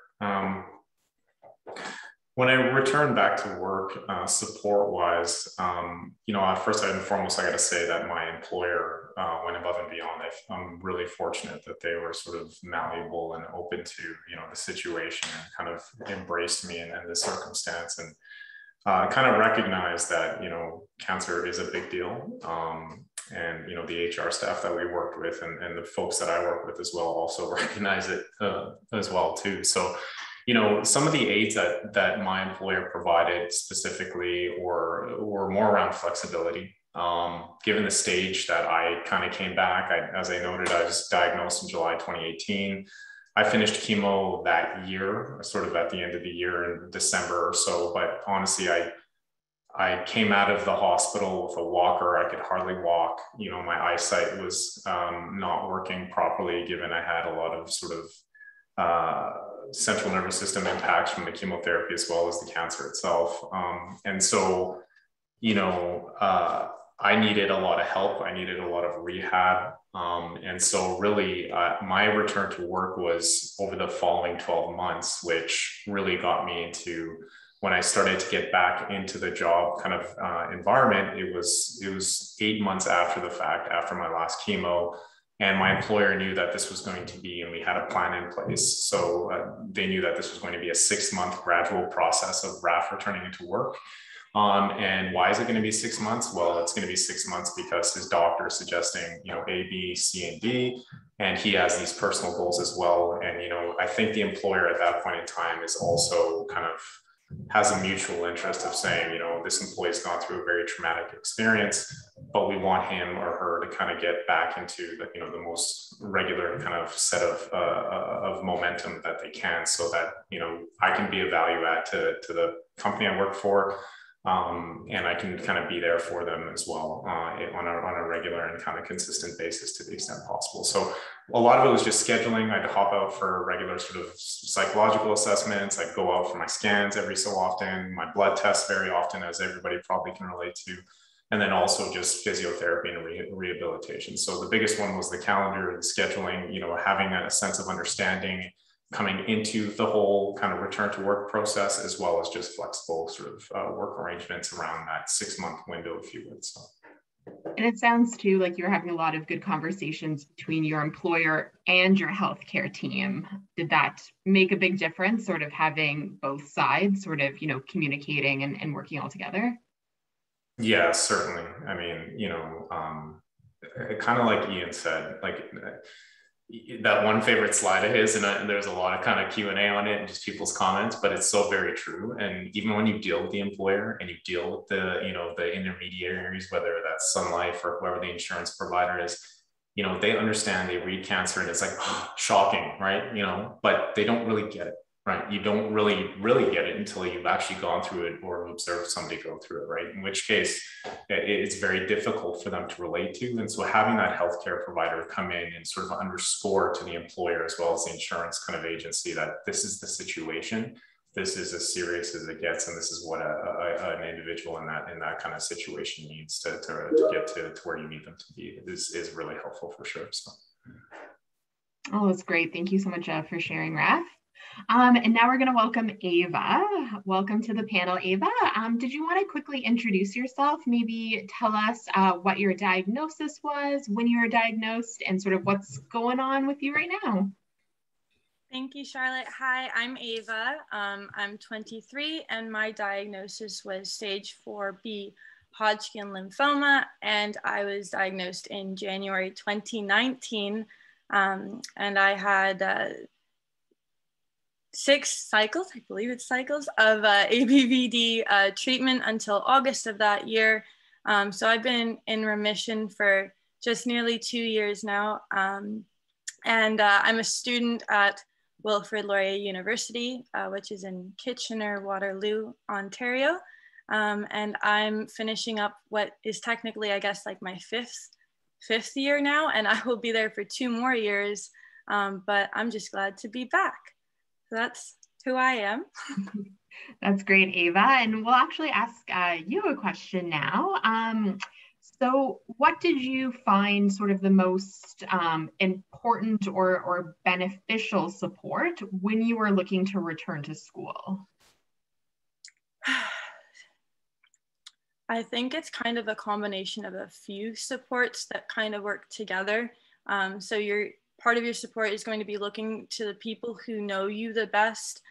When I returned back to work, support-wise, at first and foremost, I got to say that my employer went above and beyond. I'm really fortunate that they were sort of malleable and open to, the situation, and kind of embraced me in this circumstance, and kind of recognized that, cancer is a big deal. And, the HR staff that we worked with and the folks that I work with as well also recognize it as well too. So, some of the aids that my employer provided specifically were more around flexibility. Given the stage that I kind of came back, as I noted, I was diagnosed in July 2018. I finished chemo that year, sort of at the end of the year in December or so. But honestly, I came out of the hospital with a walker. I could hardly walk. My eyesight was not working properly, given I had a lot of sort of central nervous system impacts from the chemotherapy as well as the cancer itself. And so, I needed a lot of help. I needed a lot of rehab. And so really my return to work was over the following 12 months, which really got me into when I started to get back into the job kind of environment. It was 8 months after the fact, after my last chemo. And my employer knew that this was going to be, and we had a plan in place. So they knew that this was going to be a 6-month gradual process of Raph returning into work. And why is it going to be 6 months? Well, it's going to be 6 months because his doctor is suggesting, A, B, C, and D, and he has these personal goals as well. And, I think the employer at that point in time is also kind of has a mutual interest of saying, this employee's gone through a very traumatic experience, but we want him or her to kind of get back into the, the most regular kind of set of momentum that they can, so that, I can be a value add to the company I work for. And I can kind of be there for them as well on a regular and kind of consistent basis to the extent possible. So a lot of it was just scheduling. I'd hop out for regular sort of psychological assessments. I'd go out for my scans every so often, my blood tests very often, as everybody probably can relate to. And then also just physiotherapy and rehabilitation. So the biggest one was the calendar, the scheduling, having a sense of understanding coming into the whole kind of return to work process, as well as just flexible sort of work arrangements around that 6-month window, if you would. So. And it sounds too like you're having a lot of good conversations between your employer and your healthcare team. Did that make a big difference, sort of having both sides sort of, communicating and working all together? Yeah, certainly. I mean, kind of like Ian said, like, that one favorite slide of his, and there's a lot of kind of Q&A on it and just people's comments, but it's so very true. And even when you deal with the employer and you deal with the, you know, the intermediaries, whether that's Sun Life or whoever the insurance provider is, you know, they understand, they read cancer and it's like, oh, shocking, right? You know, but they don't really get it, right? You don't really get it until you've actually gone through it or observed somebody go through it, right? In which case it's very difficult for them to relate to. And so having that healthcare provider come in and sort of underscore to the employer as well as the insurance kind of agency that this is the situation, this is as serious as it gets, and this is what an individual in that kind of situation needs to get to where you need them to be is really helpful for sure. So. Oh, that's great. Thank you so much for sharing, Raph. And now we're going to welcome Ava. Welcome to the panel, Ava. Did you want to quickly introduce yourself? Maybe tell us what your diagnosis was, when you were diagnosed, and sort of what's going on with you right now. Thank you, Charlotte. Hi, I'm Ava. I'm 23, and my diagnosis was stage 4B Hodgkin lymphoma, and I was diagnosed in January 2019, and I had 6 cycles, I believe it's cycles, of ABVD treatment until August of that year. So I've been in remission for just nearly 2 years now, and I'm a student at Wilfrid Laurier University, which is in Kitchener, Waterloo, Ontario. And I'm finishing up what is technically, I guess, like my fifth year now, and I will be there for 2 more years, but I'm just glad to be back. So that's who I am. That's great, Ava. And we'll actually ask you a question now. So what did you find sort of the most important or beneficial support when you were looking to return to school? I think it's kind of a combination of a few supports that kind of work together. So part of your support is going to be looking to the people who know you the best,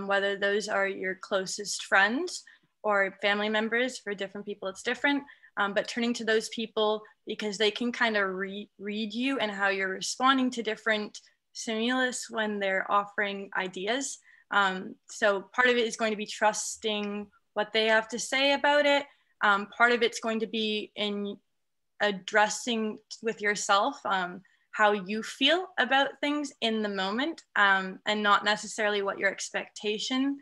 whether those are your closest friends or family members. For different people, it's different. But turning to those people because they can kind of read you and how you're responding to different stimulus when they're offering ideas. So part of it is going to be trusting what they have to say about it. Part of it's going to be in addressing with yourself how you feel about things in the moment, and not necessarily what your expectation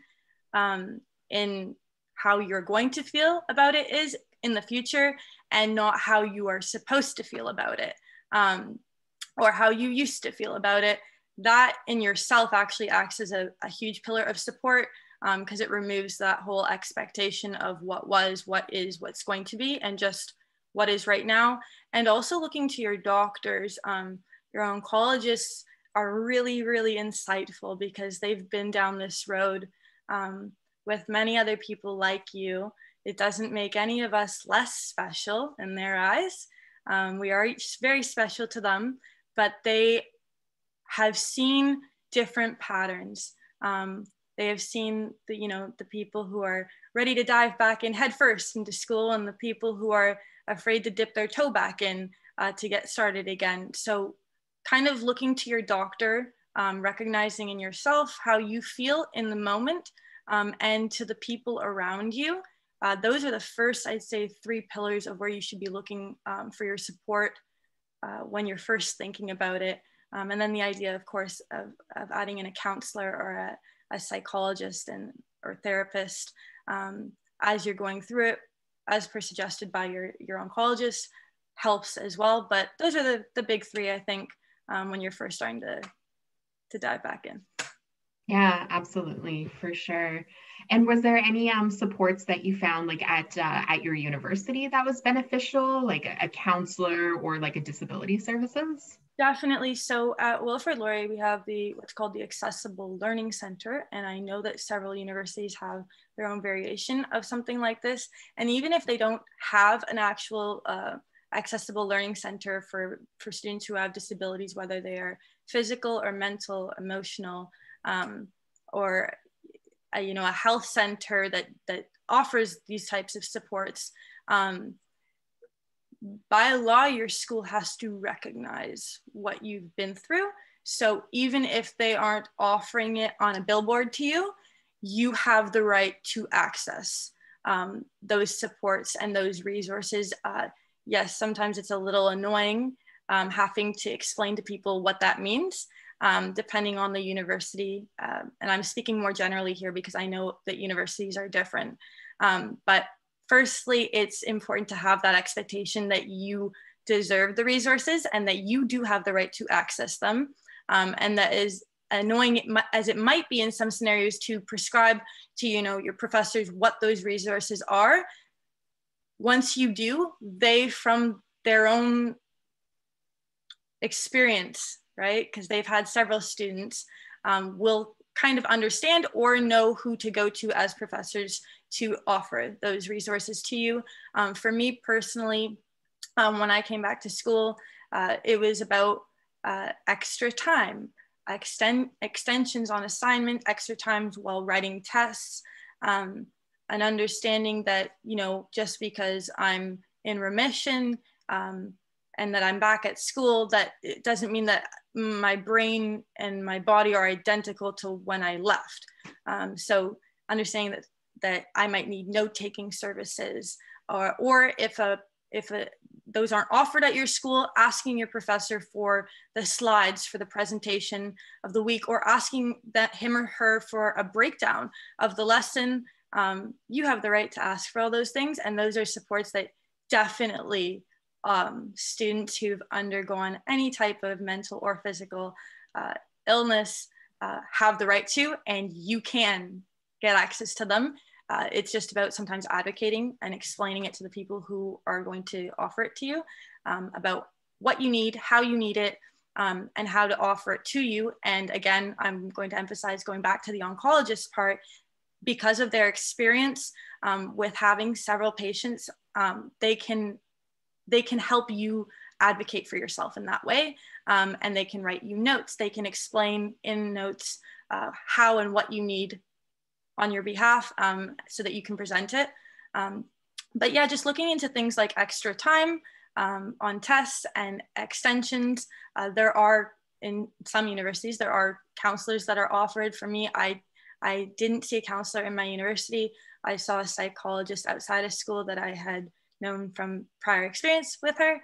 in how you're going to feel about it is in the future, and not how you are supposed to feel about it, or how you used to feel about it. That in yourself actually acts as a huge pillar of support, because it removes that whole expectation of what was, what is, what's going to be, and just what is right now. And also looking to your doctors. Your oncologists are really, really insightful because they've been down this road with many other people like you. It doesn't make any of us less special in their eyes. We are each very special to them, but they have seen different patterns. They have seen the people who are ready to dive back in headfirst into school, and the people who are afraid to dip their toe back in to get started again. So kind of looking to your doctor, recognizing in yourself how you feel in the moment, and to the people around you. Those are the first, I'd say, 3 pillars of where you should be looking for your support when you're first thinking about it. And then the idea, of course, of adding in a counselor or a psychologist or therapist as you're going through it, as per suggested by your oncologist, helps as well. But those are the big 3, I think, when you're first starting to dive back in. Yeah, absolutely, for sure. And was there any supports that you found like at your university that was beneficial, like a counselor or like a disability services? Definitely. So at Wilfrid Laurier, we have what's called the Accessible Learning Center. And I know that several universities have their own variation of something like this. And even if they don't have an actual accessible learning center for students who have disabilities, whether they are physical or mental, emotional, or a health center that offers these types of supports, by law, your school has to recognize what you've been through. So even if they aren't offering it on a billboard to you, you have the right to access those supports and those resources. Yes, sometimes it's a little annoying having to explain to people what that means, depending on the university. And I'm speaking more generally here because I know that universities are different. But firstly, it's important to have that expectation that you deserve the resources and that you do have the right to access them. And that is annoying as it might be in some scenarios to prescribe to, you know, your professors what those resources are. Once you do, they, from their own experience, right, because they've had several students, will kind of understand or know who to go to as professors to offer those resources to you. For me personally, when I came back to school, it was about extra time, extensions on assignment, extra times while writing tests, and understanding that, you know, just because I'm in remission and that I'm back at school, that it doesn't mean that my brain and my body are identical to when I left. So understanding that I might need note-taking services, or if those aren't offered at your school, asking your professor for the slides for the presentation of the week, or asking that him or her for a breakdown of the lesson. You have the right to ask for all those things, and those are supports that definitely students who've undergone any type of mental or physical illness have the right to, and you can get access to them. It's just about sometimes advocating and explaining it to the people who are going to offer it to you, about what you need, how you need it, and how to offer it to you. And again, I'm going to emphasize going back to the oncologist part, because of their experience with having several patients, they can help you advocate for yourself in that way. And they can write you notes. They can explain in notes how and what you need on your behalf, so that you can present it. But yeah, just looking into things like extra time on tests and extensions. There are, in some universities, there are counselors that are offered. For me, I didn't see a counselor in my university. I saw a psychologist outside of school that I had known from prior experience with her.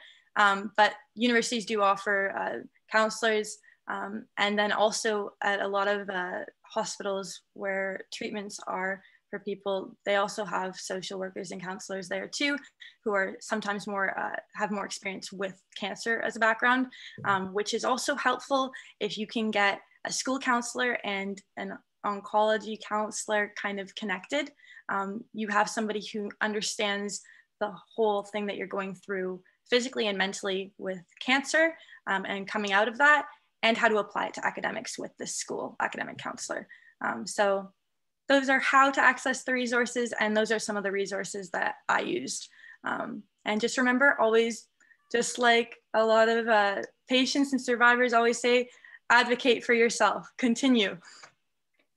But universities do offer counselors. And then also at a lot of hospitals where treatments are for people, they also have social workers and counselors there too, who are sometimes more, have more experience with cancer as a background, which is also helpful if you can get a school counselor and an oncology counselor kind of connected. You have somebody who understands the whole thing that you're going through physically and mentally with cancer, and coming out of that, and how to apply it to academics with this school academic counselor. So those are how to access the resources, and those are some of the resources that I used. And just remember, always, just like a lot of patients and survivors always say, advocate for yourself. Continue.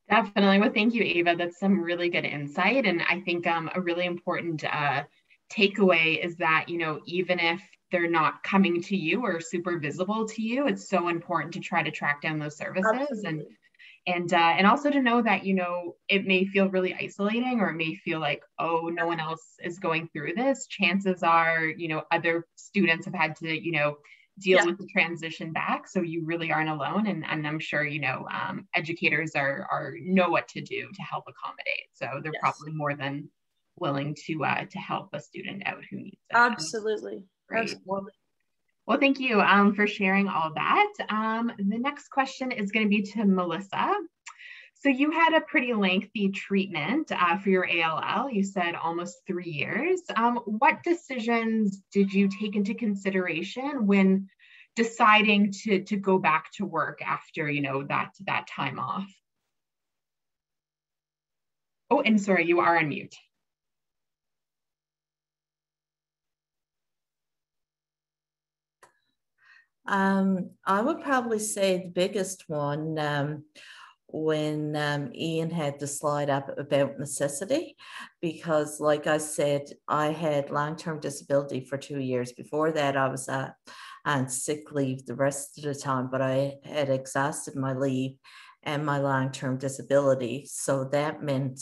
Definitely. Well, thank you, Ava. That's some really good insight. And I think a really important takeaway is that, you know, even if they're not coming to you or super visible to you, it's so important to try to track down those services. Absolutely. And also to know that, you know, it may feel really isolating, or it may feel like, oh, no one else is going through this. Chances are, you know, other students have had to, you know, deal with the transition back. So you really aren't alone. And I'm sure, you know, educators know what to do to help accommodate. So they're probably more than willing to help a student out who needs it. Absolutely. Great. Absolutely. Well, thank you for sharing all that. The next question is going to be to Melissa. So you had a pretty lengthy treatment for your ALL. You said almost 3 years. What decisions did you take into consideration when deciding to go back to work after, you know, that time off? Oh, and sorry, you are on mute. I would probably say the biggest one when Ian had the slide up about necessity, because like I said, I had long-term disability for 2 years. Before that, I was on sick leave the rest of the time, but I had exhausted my leave and my long-term disability. So that meant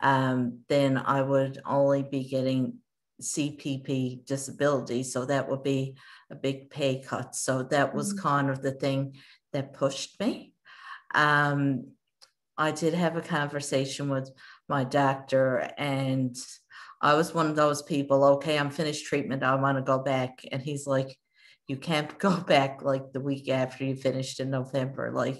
then I would only be getting CPP disability. So that would be a big pay cut. So that was kind of the thing that pushed me. I did have a conversation with my doctor, and I was one of those people, okay, I'm finished treatment, I want to go back. And he's like, you can't go back like the week after you finished in November. Like,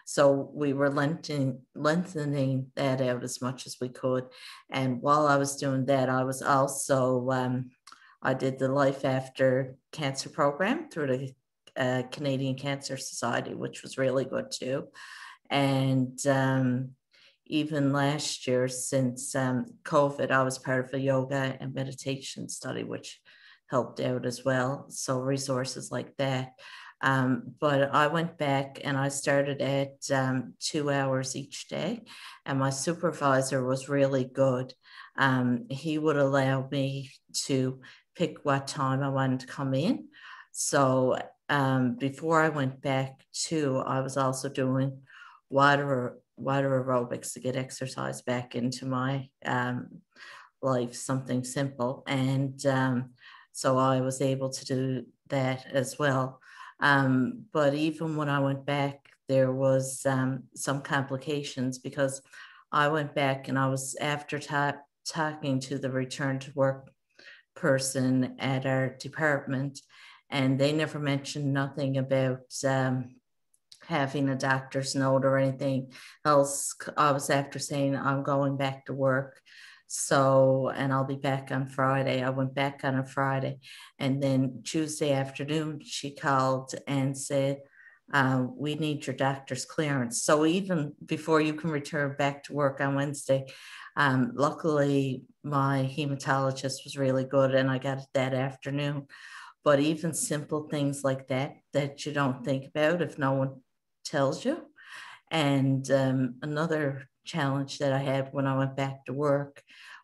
so we were lengthening that out as much as we could. And while I was doing that, I was also, I did the Life After Cancer program through the Canadian Cancer Society, which was really good too. And even last year, since COVID, I was part of a yoga and meditation study, which helped out as well. So resources like that. But I went back and I started at 2 hours each day. And my supervisor was really good. He would allow me to pick what time I wanted to come in. So before I went back too, I was also doing water aerobics to get exercise back into my life, something simple. And so I was able to do that as well. But even when I went back, there was some complications, because I went back and I was after talking to the return to work person at our department, and they never mentioned nothing about having a doctor's note or anything else. I was after saying I'm going back to work. So, and I'll be back on Friday. I went back on a Friday, and then Tuesday afternoon, she called and said, we need your doctor's clearance. So even before you can return back to work on Wednesday, luckily my hematologist was really good and I got it that afternoon. But even simple things like that you don't think about if no one tells you. And another challenge that I had when I went back to work,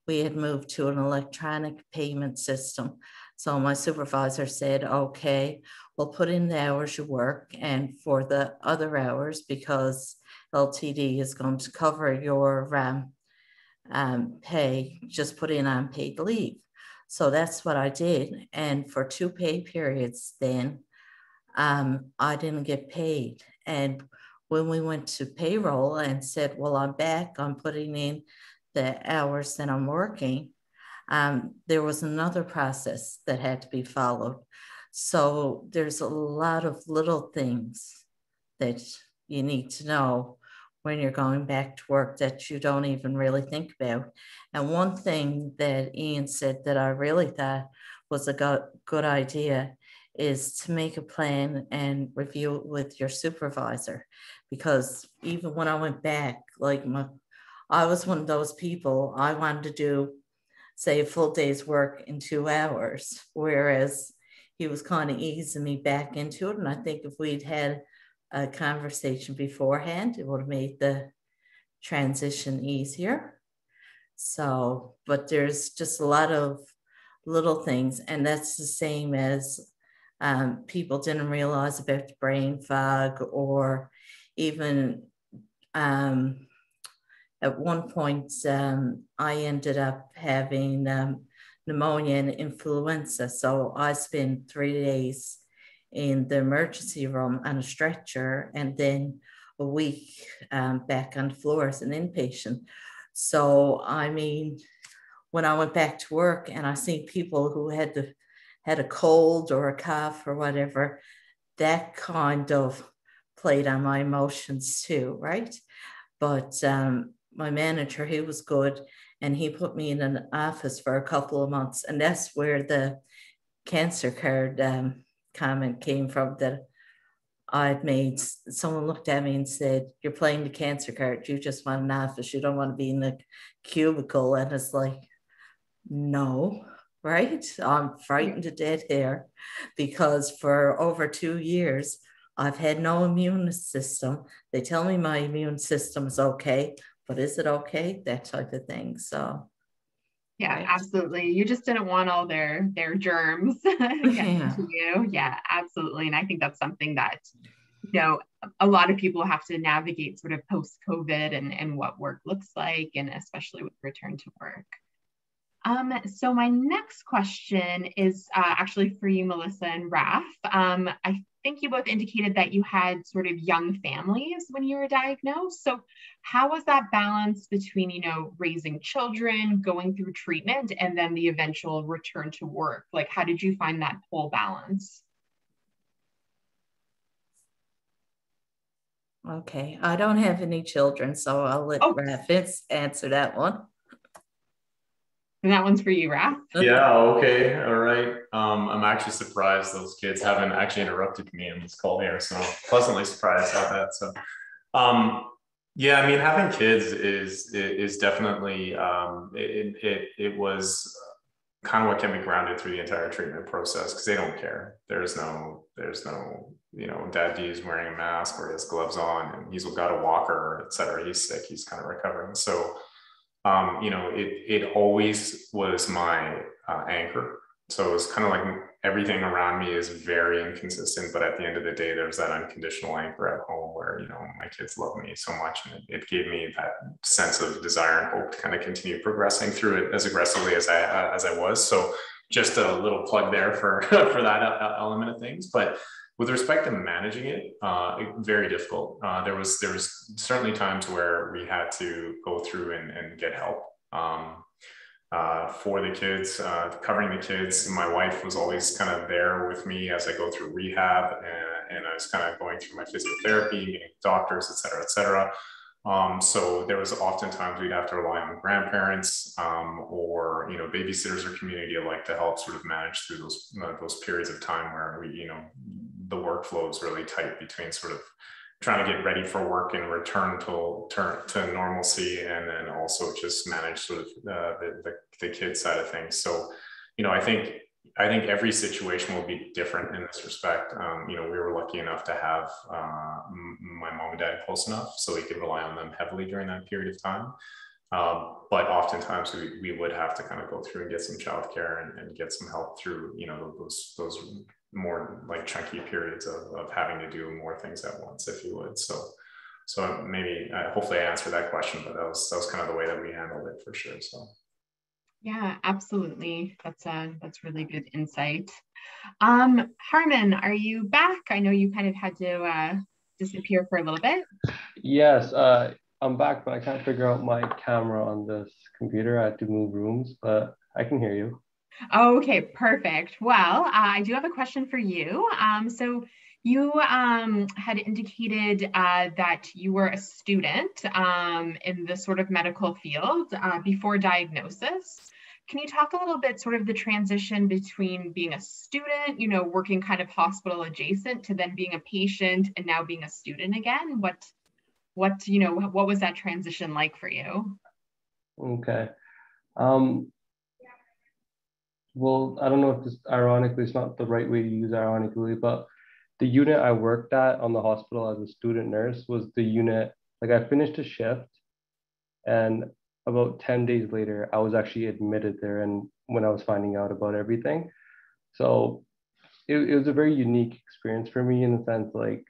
we had moved to an electronic payment system. So my supervisor said, okay, we'll put in the hours you work, and for the other hours, because LTD is going to cover your pay, just put in unpaid leave. So that's what I did. And for 2 pay periods then, I didn't get paid. And when we went to payroll and said, well, I'm back, I'm putting in the hours that I'm working, there was another process that had to be followed. So there's a lot of little things that you need to know when you're going back to work that you don't even really think about. And one thing that Ian said that I really thought was a good idea is to make a plan and review it with your supervisor. Because even when I went back, like I was one of those people, I wanted to do, say, a full day's work in 2 hours, whereas he was kind of easing me back into it. And I think if we'd had a conversation beforehand, it would have made the transition easier. So, but there's just a lot of little things, and that's the same as people didn't realize about the brain fog, or even at one point, I ended up having pneumonia and influenza. So I spent 3 days in the emergency room on a stretcher, and then a week back on the floor as an inpatient. So, I mean, when I went back to work and I seen people who had a cold or a cough or whatever, that kind of played on my emotions too, right? But my manager, he was good, and he put me in an office for a couple of months, and that's where the cancer card comment came from that I'd made. Someone looked at me and said, you're playing the cancer card, you just want an office, you don't want to be in the cubicle. And it's like, no, right? I'm frightened to death here, because for over 2 years I've had no immune system. They tell me my immune system is okay, but is it okay? That type of thing. So yeah, absolutely. You just didn't want all their germs getting to you. Yeah, absolutely. And I think that's something that, you know, a lot of people have to navigate sort of post-COVID and what work looks like, and especially with return to work. So my next question is actually for you, Melissa and Raph. I think you both indicated that you had sort of young families when you were diagnosed. So how was that balance between, you know, raising children, going through treatment, and then the eventual return to work? Like, how did you find that whole balance? Okay, I don't have any children, so I'll let Raph answer that one. And that one's for you, Raph. Yeah, okay, all right. I'm actually surprised those kids haven't actually interrupted me in this call here, so I'm pleasantly surprised about that. So, yeah, I mean, having kids is definitely it was kind of what kept me grounded through the entire treatment process, because they don't care. There's no you know, dad D is wearing a mask or he has gloves on and he's got a walker, etc. He's sick, he's kind of recovering. So you know, it always was my anchor. So it was kind of like everything around me is very inconsistent, but at the end of the day, there's that unconditional anchor at home where, you know, my kids love me so much, and it gave me that sense of desire and hope to kind of continue progressing through it as aggressively as I was. So just a little plug there for for that element of things. But with respect to managing it, very difficult. There was certainly times where we had to go through and get help for the kids, covering the kids. My wife was always kind of there with me as I go through rehab, and I was kind of going through my physiotherapy, meeting doctors, et cetera, et cetera. So there was oftentimes we'd have to rely on grandparents or, you know, babysitters or community alike to help sort of manage through those periods of time where we, you know, the workflow is really tight between sort of trying to get ready for work and return to normalcy, and then also just manage sort of the kid side of things. So, you know, I think every situation will be different in this respect. You know, we were lucky enough to have my mom and dad close enough so we could rely on them heavily during that period of time. But oftentimes we would have to kind of go through and get some childcare and get some help through, you know, those more like chunky periods of having to do more things at once, if you would. So maybe hopefully I answered that question, but that was kind of the way that we handled it for sure. So. Yeah, absolutely. That's really good insight. Harmon, are you back? I know you kind of had to disappear for a little bit. Yes, I'm back, but I can't figure out my camera on this computer. I had to move rooms, but I can hear you. Okay, perfect. Well, I do have a question for you. So you had indicated that you were a student in the sort of medical field before diagnosis. Can you talk a little bit sort of the transition between being a student, you know, working kind of hospital adjacent, to then being a patient and now being a student again? What you know, what was that transition like for you? Okay. Well, I don't know if this, ironically, it's not the right way to use ironically, but the unit I worked at on the hospital as a student nurse was the unit, like I finished a shift and about 10 days later, I was actually admitted there, and when I was finding out about everything. So it was a very unique experience for me in the sense like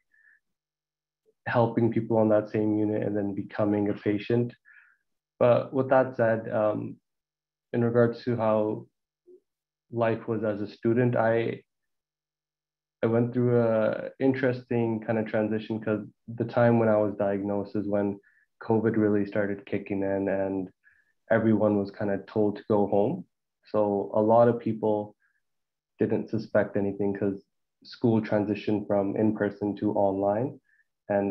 helping people on that same unit and then becoming a patient. But with that said, in regards to how life was as a student, I went through a interesting kind of transition, because the time when I was diagnosed is when COVID really started kicking in and everyone was kind of told to go home. So a lot of people didn't suspect anything because school transitioned from in-person to online, and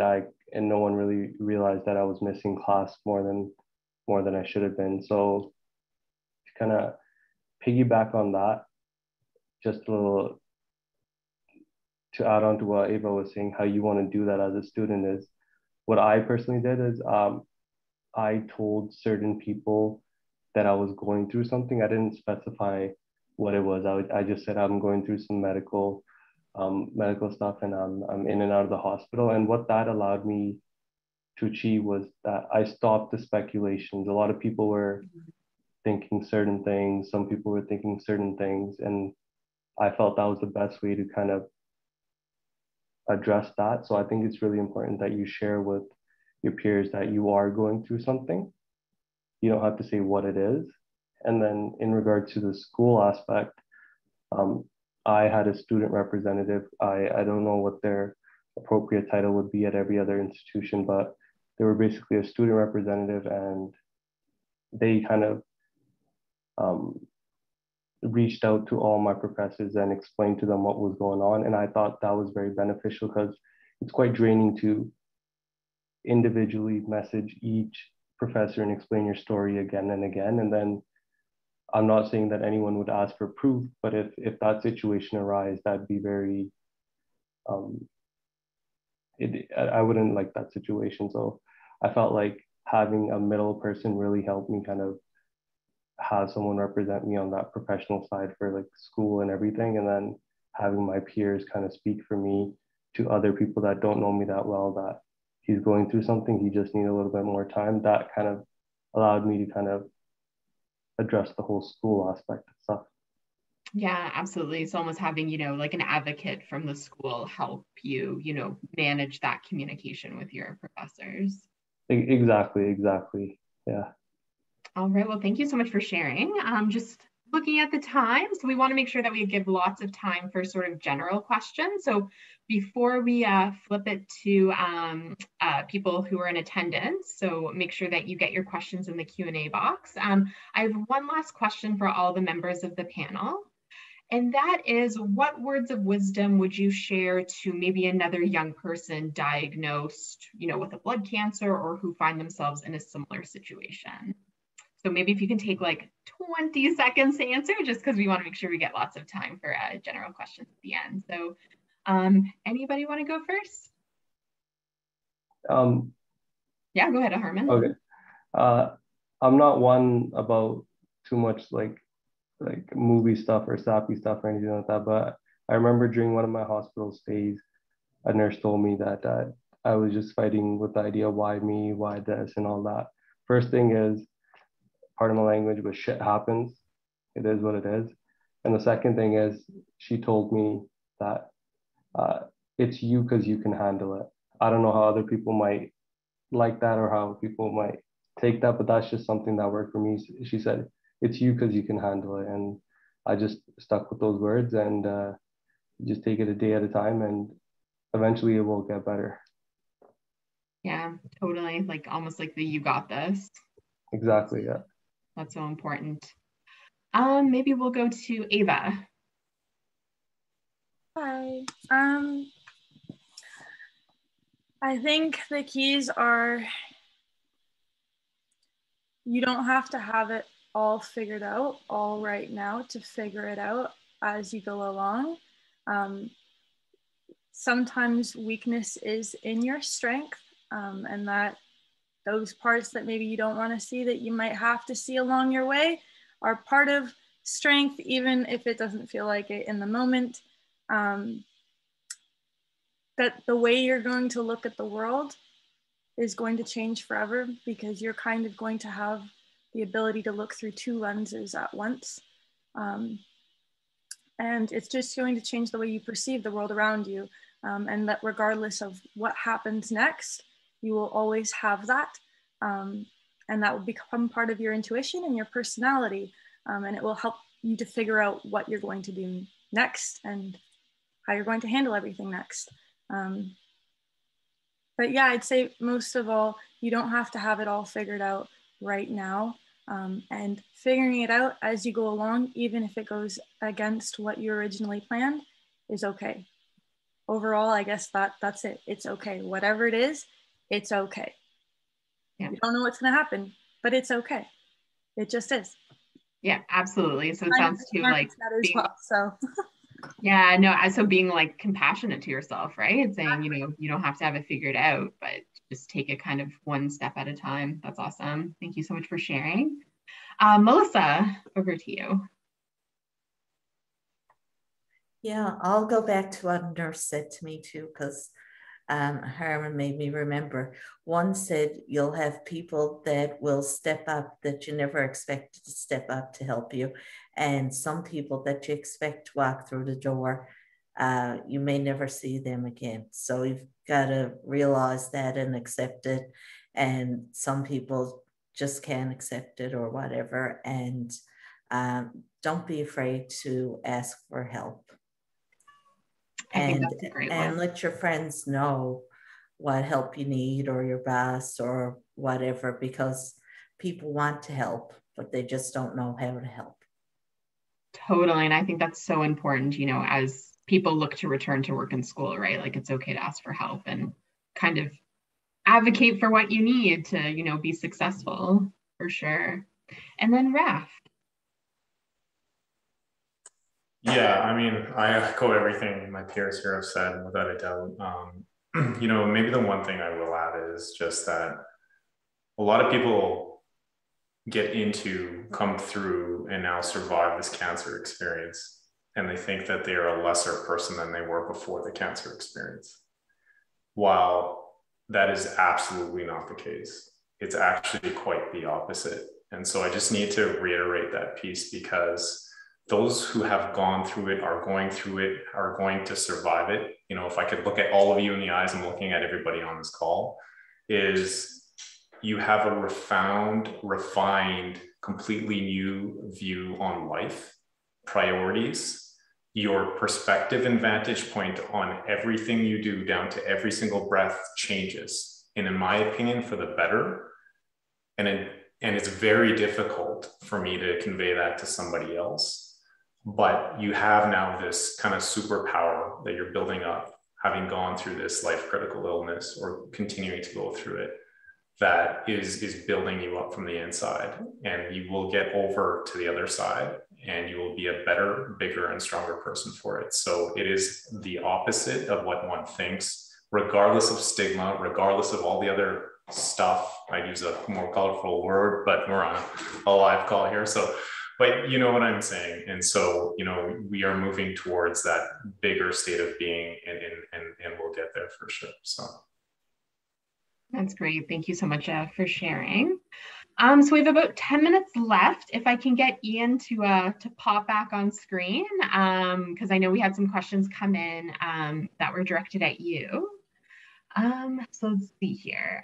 no one really realized that I was missing class more than I should have been. So to kind of piggyback on that, just a little to add on to what Ava was saying, how you want to do that as a student is, what I personally did is I told certain people that I was going through something. I didn't specify what it was. I just said I'm going through some medical medical stuff, and I'm in and out of the hospital. And what that allowed me to achieve was that I stopped the speculations. A lot of people were thinking certain things, some people were thinking certain things, and I felt that was the best way to kind of address that. So I think it's really important that you share with your peers that you are going through something. You don't have to say what it is. And then in regard to the school aspect, I had a student representative. I don't know what their appropriate title would be at every other institution, but they were basically a student representative, and they kind of reached out to all my professors and explained to them what was going on. And I thought that was very beneficial, because it's quite draining to individually message each professor and explain your story again and again. And then I'm not saying that anyone would ask for proof, but if that situation arises, that'd be very, I wouldn't like that situation. So I felt like having a middle person really helped me kind of have someone represent me on that professional side for like school and everything, and then having my peers kind of speak for me to other people that don't know me that well, that he's going through something, he just needs a little bit more time. That kind of allowed me to kind of address the whole school aspect of stuff. Yeah, absolutely. So almost having, you know, like an advocate from the school help you, you know, manage that communication with your professors. Exactly. Yeah. All right. Well, thank you so much for sharing. Just looking at the time, so we want to make sure that we give lots of time for sort of general questions. So before we flip it to people who are in attendance, so make sure that you get your questions in the Q&A box. I have one last question for all the members of the panel. And that is, what words of wisdom would you share to maybe another young person diagnosed, you know, with a blood cancer, or who find themselves in a similar situation? So maybe if you can take like 20 seconds to answer, just because we want to make sure we get lots of time for general questions at the end. So anybody want to go first? Yeah, go ahead, Harmon. Okay. I'm not one about too much like movie stuff or sappy stuff or anything like that, but I remember during one of my hospital stays, a nurse told me that I was just fighting with the idea, why me, why this, and all that. First thing is, pardon my language, but shit happens. It is what it is. And the second thing is, she told me that it's you because you can handle it. I don't know how other people might like that or how people might take that, but that's just something that worked for me. She said, it's you because you can handle it. And I just stuck with those words, and just take it a day at a time, and eventually it will get better. Yeah, totally. Like almost like the you got this. Exactly, yeah. That's so important. Maybe we'll go to Ava. Hi. I think the keys are, you don't have to have it all figured out all right now to figure it out as you go along. Sometimes weakness is in your strength, and that those parts that maybe you don't want to see, that you might have to see along your way, are part of strength, even if it doesn't feel like it in the moment. That the way you're going to look at the world is going to change forever, because you're kind of going to have the ability to look through two lenses at once. And it's just going to change the way you perceive the world around you. And that regardless of what happens next, you will always have that. And that will become part of your intuition and your personality. And it will help you to figure out what you're going to do next and how you're going to handle everything next. But yeah, I'd say most of all, you don't have to have it all figured out right now. And figuring it out as you go along, even if it goes against what you originally planned, is okay. Overall, I guess that's it. It's okay. Whatever it is, it's okay. Yeah. You don't know what's going to happen, but it's okay. It just is. Yeah, absolutely. So it sounds too like that as well, so. Yeah, no, so being like compassionate to yourself, right? Saying, you know, you don't have to have it figured out, but just take it kind of one step at a time. That's awesome. Thank you so much for sharing. Melissa, over to you. Yeah, I'll go back to what a nurse said to me too, because Harmon made me remember. One said you'll have people that will step up that you never expected to step up to help you, and some people that you expect to walk through the door, you may never see them again. So you've got to realize that and accept it. And some people just can't accept it or whatever. And don't be afraid to ask for help. I think that's a great one. Let your friends know what help you need, or your boss or whatever, because people want to help, but they just don't know how to help. Totally. And I think that's so important, you know, as people look to return to work and school, right? Like it's okay to ask for help and kind of advocate for what you need to, you know, be successful, for sure. And then Raph. Yeah, I mean, I echo everything my peers here have said, without a doubt. You know, maybe the one thing I will add is just that a lot of people come through and now survive this cancer experience, and they think that they are a lesser person than they were before the cancer experience. While that is absolutely not the case, it's actually quite the opposite. And so I just need to reiterate that piece, because those who have gone through it, are going through it, are going to survive it. You know, if I could look at all of you in the eyes, I'm looking at everybody on this call, is you have a refined, completely new view on life, priorities, your perspective and vantage point on everything you do down to every single breath changes. And in my opinion, for the better. And it's very difficult for me to convey that to somebody else. But you have now this kind of superpower that you're building up, having gone through this life-critical illness or continuing to go through it, that is building you up from the inside. And you will get over to the other side, and you will be a better, bigger, and stronger person for it. So it is the opposite of what one thinks, regardless of stigma, regardless of all the other stuff. I use a more colorful word, but we're on a live call here. So, but you know what I'm saying. And so, you know, we are moving towards that bigger state of being, and we'll get there for sure. So. That's great. Thank you so much for sharing. So we have about 10 minutes left. If I can get Ian to pop back on screen, because I know we had some questions come in that were directed at you. So let's see here.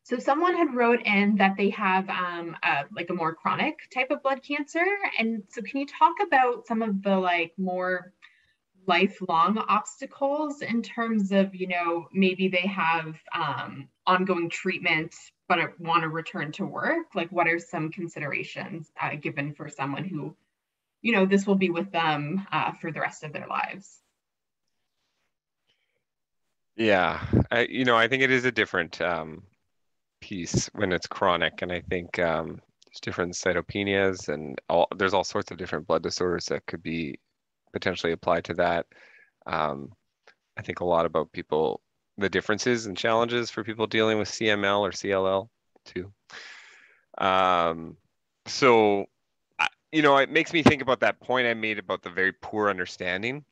So someone had wrote in that they have like a more chronic type of blood cancer. And so can you talk about some of the like more lifelong obstacles in terms of, you know, maybe they have ongoing treatment, but want to return to work? Like, what are some considerations given for someone who, you know, this will be with them for the rest of their lives? Yeah, I think it is a different piece when it's chronic, and I think there's different cytopenias, and there's all sorts of different blood disorders that could be potentially applied to that. I think a lot about the differences and challenges for people dealing with CML or CLL too. So, it makes me think about that point I made about the very poor understanding.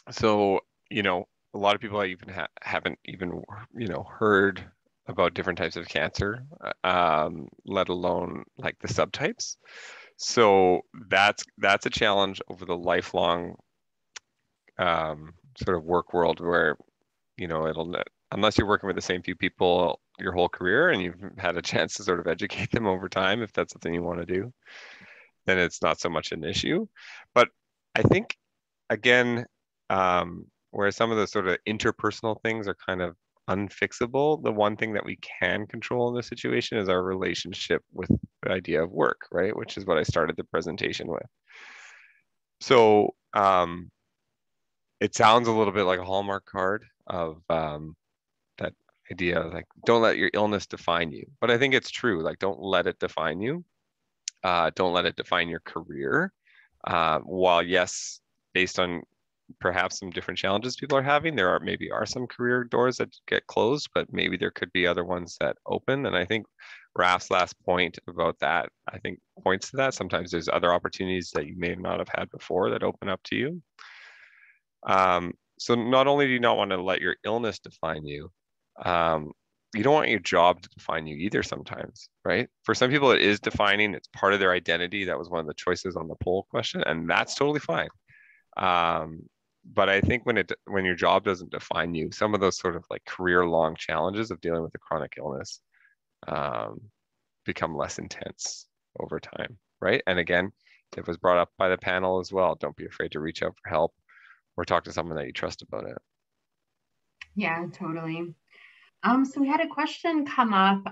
So, a lot of people I even haven't even, heard about different types of cancer, let alone like the subtypes. So that's a challenge over the lifelong sort of work world where, unless you're working with the same few people your whole career and you've had a chance to sort of educate them over time, if that's something you want to do, then it's not so much an issue. But I think, again, where some of the sort of interpersonal things are kind of unfixable, the one thing that we can control in this situation is our relationship with the idea of work, right? Which is what I started the presentation with. So it sounds a little bit like a Hallmark card of that idea of like, don't let your illness define you. But I think it's true. Like, don't let it define you. Don't let it define your career. While yes, based on perhaps some different challenges people are having. There are some career doors that get closed, but maybe there could be other ones that open. And I think Raf's last point about that, I think points to that. Sometimes there's other opportunities that you may not have had before that open up to you. So not only do you not want to let your illness define you, you don't want your job to define you either sometimes, right? For some people, it is defining. It's part of their identity. That was one of the choices on the poll question, and that's totally fine. But I think when your job doesn't define you, some of those sort of like career-long challenges of dealing with a chronic illness become less intense over time, right? And again, it was brought up by the panel as well. Don't be afraid to reach out for help or talk to someone that you trust about it. Yeah, totally. So we had a question come up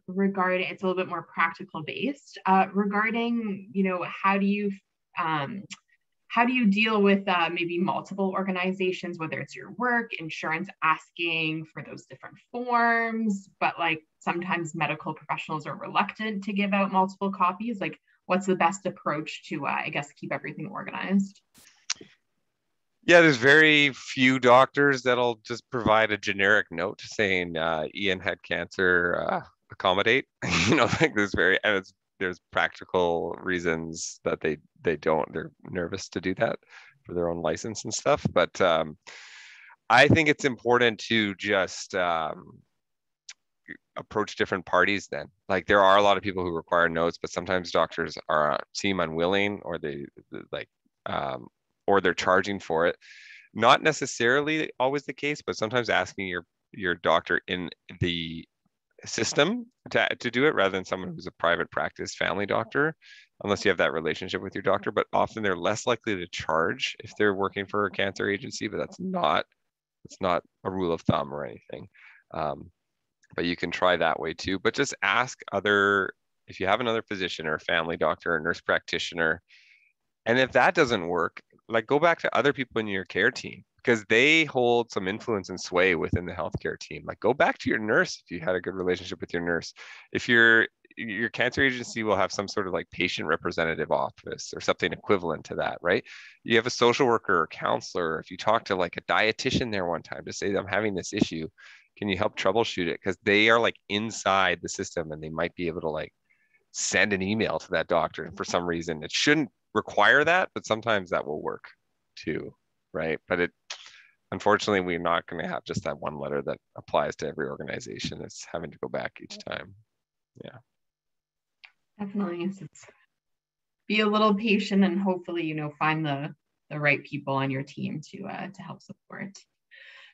regarding, it's a little bit more practical based, regarding, how do you deal with maybe multiple organizations, whether it's your work, insurance, asking for those different forms, but like sometimes medical professionals are reluctant to give out multiple copies. Like, what's the best approach to, I guess, keep everything organized? Yeah, there's very few doctors that'll just provide a generic note saying Ian had cancer, accommodate. Like there's practical reasons that they don't. They're nervous to do that for their own license and stuff. But I think it's important to just approach different parties then. Like there are a lot of people who require notes, but sometimes doctors seem unwilling, or or they're charging for it. Not necessarily always the case, but sometimes asking your doctor in the system to do it rather than someone who's a private practice family doctor, unless you have that relationship with your doctor. But often they're less likely to charge if they're working for a cancer agency, but it's not a rule of thumb or anything. But you can try that way too. But just ask if you have another physician or a family doctor or nurse practitioner, and if that doesn't work, like go back to other people in your care team, because they hold some influence and sway within the healthcare team. Like go back to your nurse if you had a good relationship with your nurse. If your cancer agency will have some sort of like patient representative office or something equivalent to that, right? You have a social worker or counselor. If you talk to like a dietitian there one time to say, I'm having this issue, can you help troubleshoot it? Because they are like inside the system and they might be able to like send an email to that doctor. And for some reason, it shouldn't require that, but sometimes that will work too, right? But unfortunately, we're not going to have just that one letter that applies to every organization. It's having to go back each time. Yeah, definitely. Be a little patient and hopefully, find the right people on your team to help support.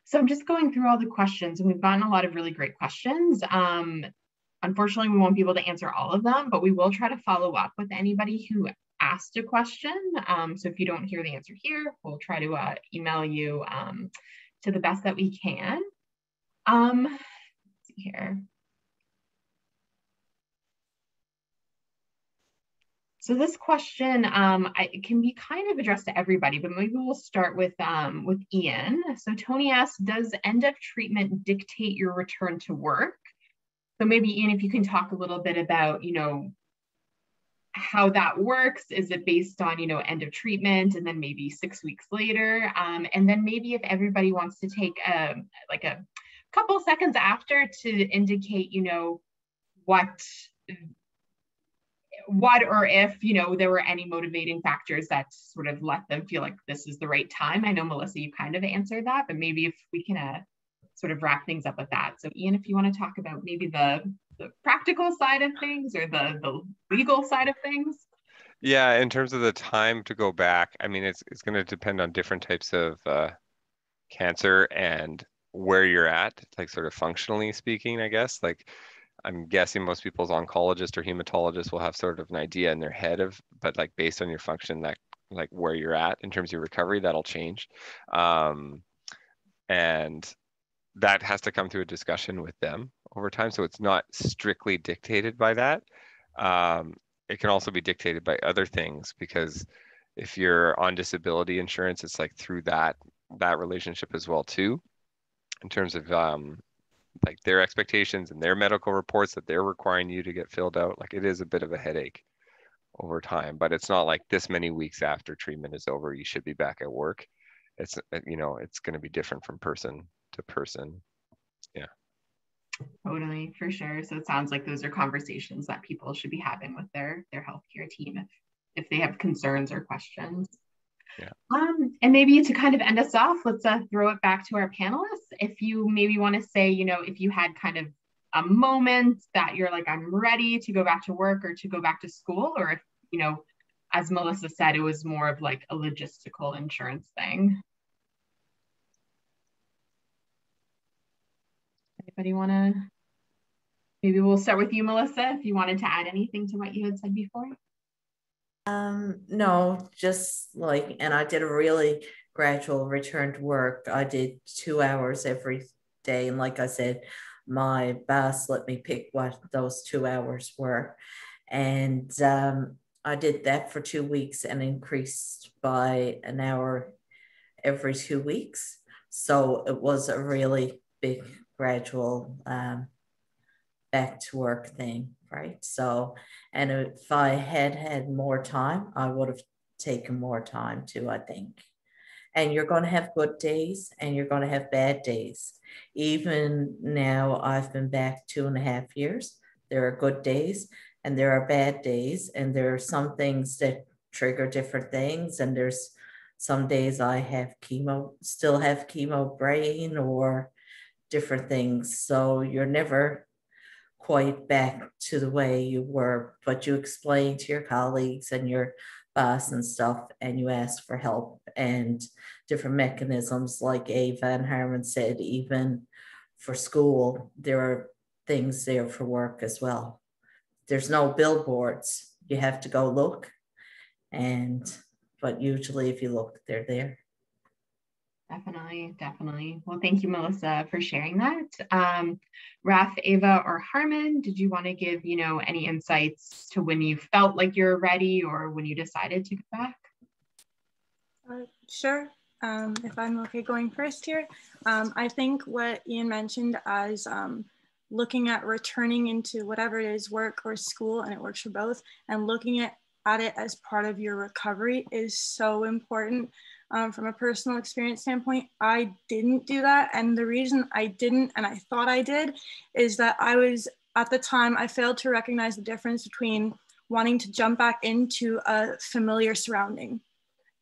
So I'm just going through all the questions, and we've gotten a lot of really great questions. Unfortunately, we won't be able to answer all of them, but we will try to follow up with anybody who asked a question. So if you don't hear the answer here, we'll try to email you to the best that we can. Let's see here. So this question it can be kind of addressed to everybody, but maybe we'll start with Ian. So Tony asks, does end of treatment dictate your return to work? So maybe Ian, if you can talk a little bit about, how that works. Is it based on, end of treatment and then maybe 6 weeks later? And then maybe if everybody wants to take a couple seconds after to indicate, what or if, there were any motivating factors that sort of let them feel like this is the right time. I know, Melissa, you kind of answered that, but maybe if we can sort of wrap things up with that. So Ian, if you want to talk about maybe the practical side of things or the legal side of things. Yeah, in terms of the time to go back, I mean, it's going to depend on different types of cancer and where you're at, like sort of functionally speaking, I guess. Like I'm guessing most people's oncologist or hematologist will have sort of an idea in their head but like based on your function, that like where you're at in terms of your recovery, that'll change. And that has to come through a discussion with them over time. So it's not strictly dictated by that. It can also be dictated by other things, because if you're on disability insurance, it's like through that relationship as well too, in terms of like their expectations and their medical reports that they're requiring you to get filled out. Like it is a bit of a headache over time, but it's not like this many weeks after treatment is over, you should be back at work. it's, you know, it's going to be different from person to person. Yeah. Totally, for sure. So it sounds like those are conversations that people should be having with their healthcare team if they have concerns or questions. Yeah. And maybe to kind of end us off, let's throw it back to our panelists. If you maybe want to say, you know, if you had kind of a moment that you're like, I'm ready to go back to work or to go back to school, or if, you know, as Melissa said, it was more of like a logistical insurance thing. Anybody want to, maybe we'll start with you, Melissa, if you wanted to add anything to what you had said before. No, just like, and I did a really gradual return to work. I did 2 hours every day. And like I said, my boss let me pick what those 2 hours were. And I did that for 2 weeks and increased by an hour every 2 weeks. So it was a really big gradual back to work thing, right? So, and if I had had more time, I would have taken more time too, I think. And you're going to have good days and you're going to have bad days. Even now, I've been back 2.5 years. There are good days and there are bad days, and there are some things that trigger different things. And there's some days I have chemo, still have chemo brain or different things. So you're never quite back to the way you were, but you explain to your colleagues and your boss and stuff, and you ask for help and different mechanisms. Like Ava and Harmon said, even for school, there are things there for work as well. There's no billboards. You have to go look, but usually if you look, they're there. Definitely, definitely. Well, thank you, Melissa, for sharing that. Raph, Ava, or Harmon, did you want to give, you know, any insights to when you felt like you're ready or when you decided to go back? Sure. If I'm okay going first here. I think what Ian mentioned as looking at returning into whatever it is, work or school, and it works for both, and looking at it as part of your recovery is so important. From a personal experience standpoint, I didn't do that. And the reason I didn't, and I thought I did, is that I was, at the time, I failed to recognize the difference between wanting to jump back into a familiar surrounding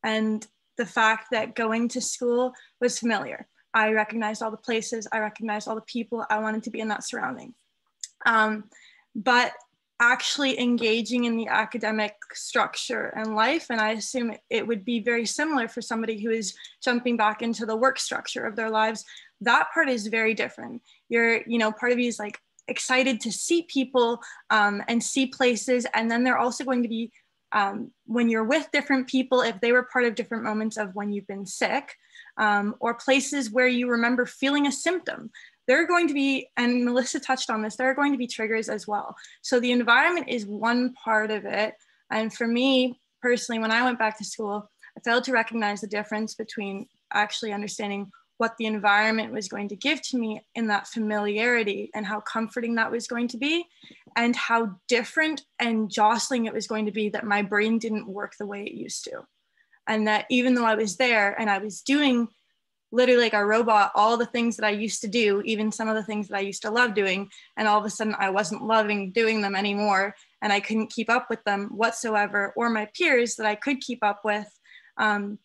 and the fact that going to school was familiar. I recognized all the places, I recognized all the people, I wanted to be in that surrounding. But actually engaging in the academic structure and life, and I assume it would be very similar for somebody who is jumping back into the work structure of their lives, that part is very different. You're, you know, part of you is like excited to see people and see places, and then they're also going to be, when you're with different people, if they were part of different moments of when you've been sick, or places where you remember feeling a symptom, there are going to be, and Melissa touched on this, there are going to be triggers as well. So the environment is one part of it. And for me personally, when I went back to school, I failed to recognize the difference between actually understanding what the environment was going to give to me in that familiarity and how comforting that was going to be, and how different and jostling it was going to be that my brain didn't work the way it used to. And that even though I was there and I was doing literally like a robot, all the things that I used to do, even some of the things that I used to love doing, and all of a sudden I wasn't loving doing them anymore, and I couldn't keep up with them whatsoever, or my peers that I could keep up with. And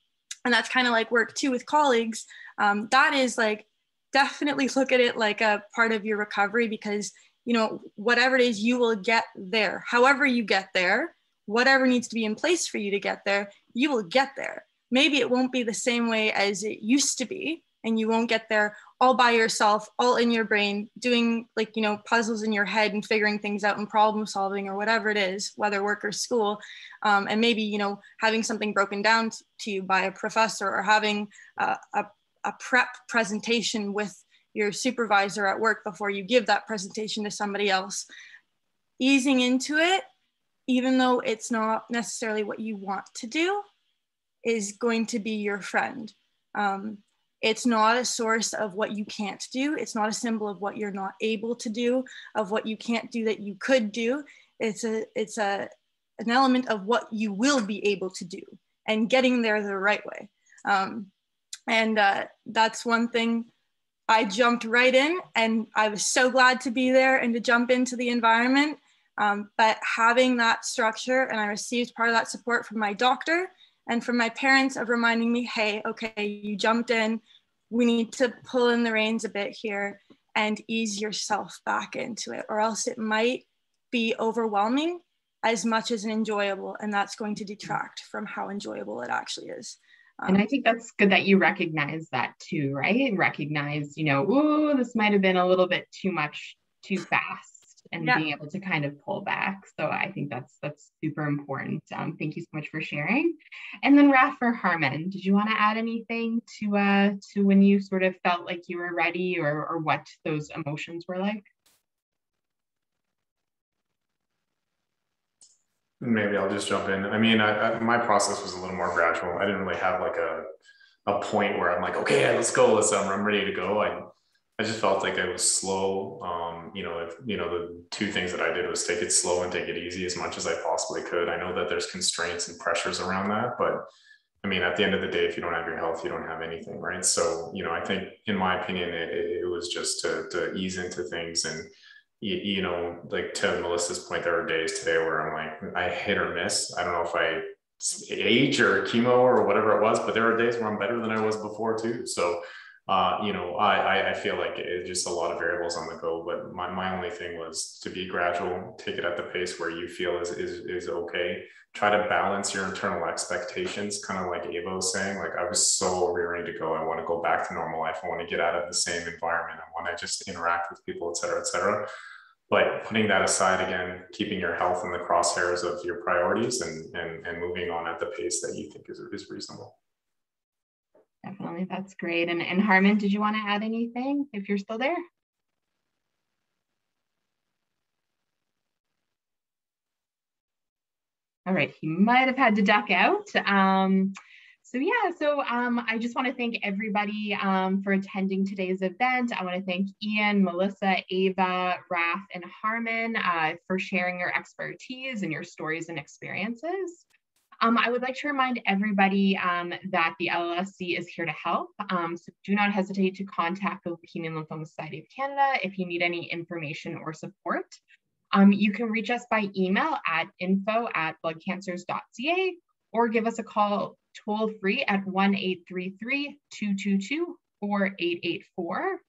that's kind of like work too with colleagues. That is like, definitely look at it like a part of your recovery, because, you know, whatever it is, you will get there. However you get there, whatever needs to be in place for you to get there, you will get there. Maybe it won't be the same way as it used to be, and you won't get there all by yourself, all in your brain, doing like, you know, puzzles in your head and figuring things out and problem solving or whatever it is, whether work or school. And maybe, you know, having something broken down to you by a professor, or having a prep presentation with your supervisor at work before you give that presentation to somebody else. Easing into it, even though it's not necessarily what you want to do, is going to be your friend. It's not a source of what you can't do. It's not a symbol of what you're not able to do, of what you can't do that you could do. It's an element of what you will be able to do, and getting there the right way. And that's one thing. I jumped right in, and I was so glad to be there and to jump into the environment. But having that structure, and I received part of that support from my doctor and from my parents of reminding me, hey, okay, you jumped in, we need to pull in the reins a bit here and ease yourself back into it, or else it might be overwhelming as much as enjoyable, and that's going to detract from how enjoyable it actually is. And I think that's good that you recognize that too, right? Recognize, you know, ooh, this might have been a little bit too much, too fast, and being able to kind of pull back. So I think that's super important. Thank you so much for sharing. And then Raph or Harmon, did you want to add anything to when you sort of felt like you were ready, or what those emotions were like? Maybe I'll just jump in. I mean, my process was a little more gradual. I didn't really have like a point where I'm like, okay, let's go. I'm ready to go. I just felt like I was slow. The two things that I did was take it slow and take it easy as much as I possibly could. I know that there's constraints and pressures around that, but I mean, at the end of the day, if you don't have your health, you don't have anything, right? So, I think in my opinion, it was just to ease into things. And like to Melissa's point, there are days today where I'm like, I hit or miss. I don't know if I age or chemo or whatever it was, but there are days where I'm better than I was before too. So, I feel like it's just a lot of variables on the go, but my only thing was to be gradual, take it at the pace where you feel is okay. Try to balance your internal expectations, kind of like Ava was saying. Like, I was so ready to go. I want to go back to normal life. I want to get out of the same environment. I want to just interact with people, et cetera, et cetera. But putting that aside, again, keeping your health in the crosshairs of your priorities and moving on at the pace that you think is reasonable. Definitely, that's great. And Harmon, did you want to add anything if you're still there? All right, he might have had to duck out. I just want to thank everybody for attending today's event. I want to thank Ian, Melissa, Ava, Raph, and Harmon for sharing your expertise and your stories and experiences. I would like to remind everybody that the LLSC is here to help. So do not hesitate to contact the Leukemia and Lymphoma Society of Canada if you need any information or support. You can reach us by email at info@bloodcancers.ca or give us a call toll free at 1-833-222-4884.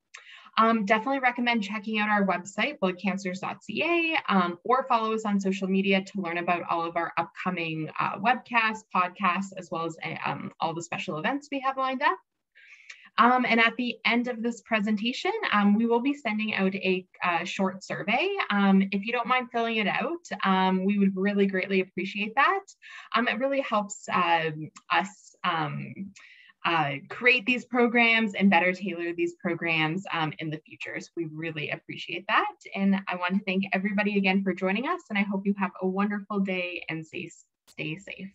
Definitely recommend checking out our website, bloodcancers.ca, or follow us on social media to learn about all of our upcoming webcasts, podcasts, as well as all the special events we have lined up. And at the end of this presentation, we will be sending out a short survey. If you don't mind filling it out, we would really greatly appreciate that. It really helps us create these programs and better tailor these programs in the future. So we really appreciate that. And I want to thank everybody again for joining us, and I hope you have a wonderful day and stay safe.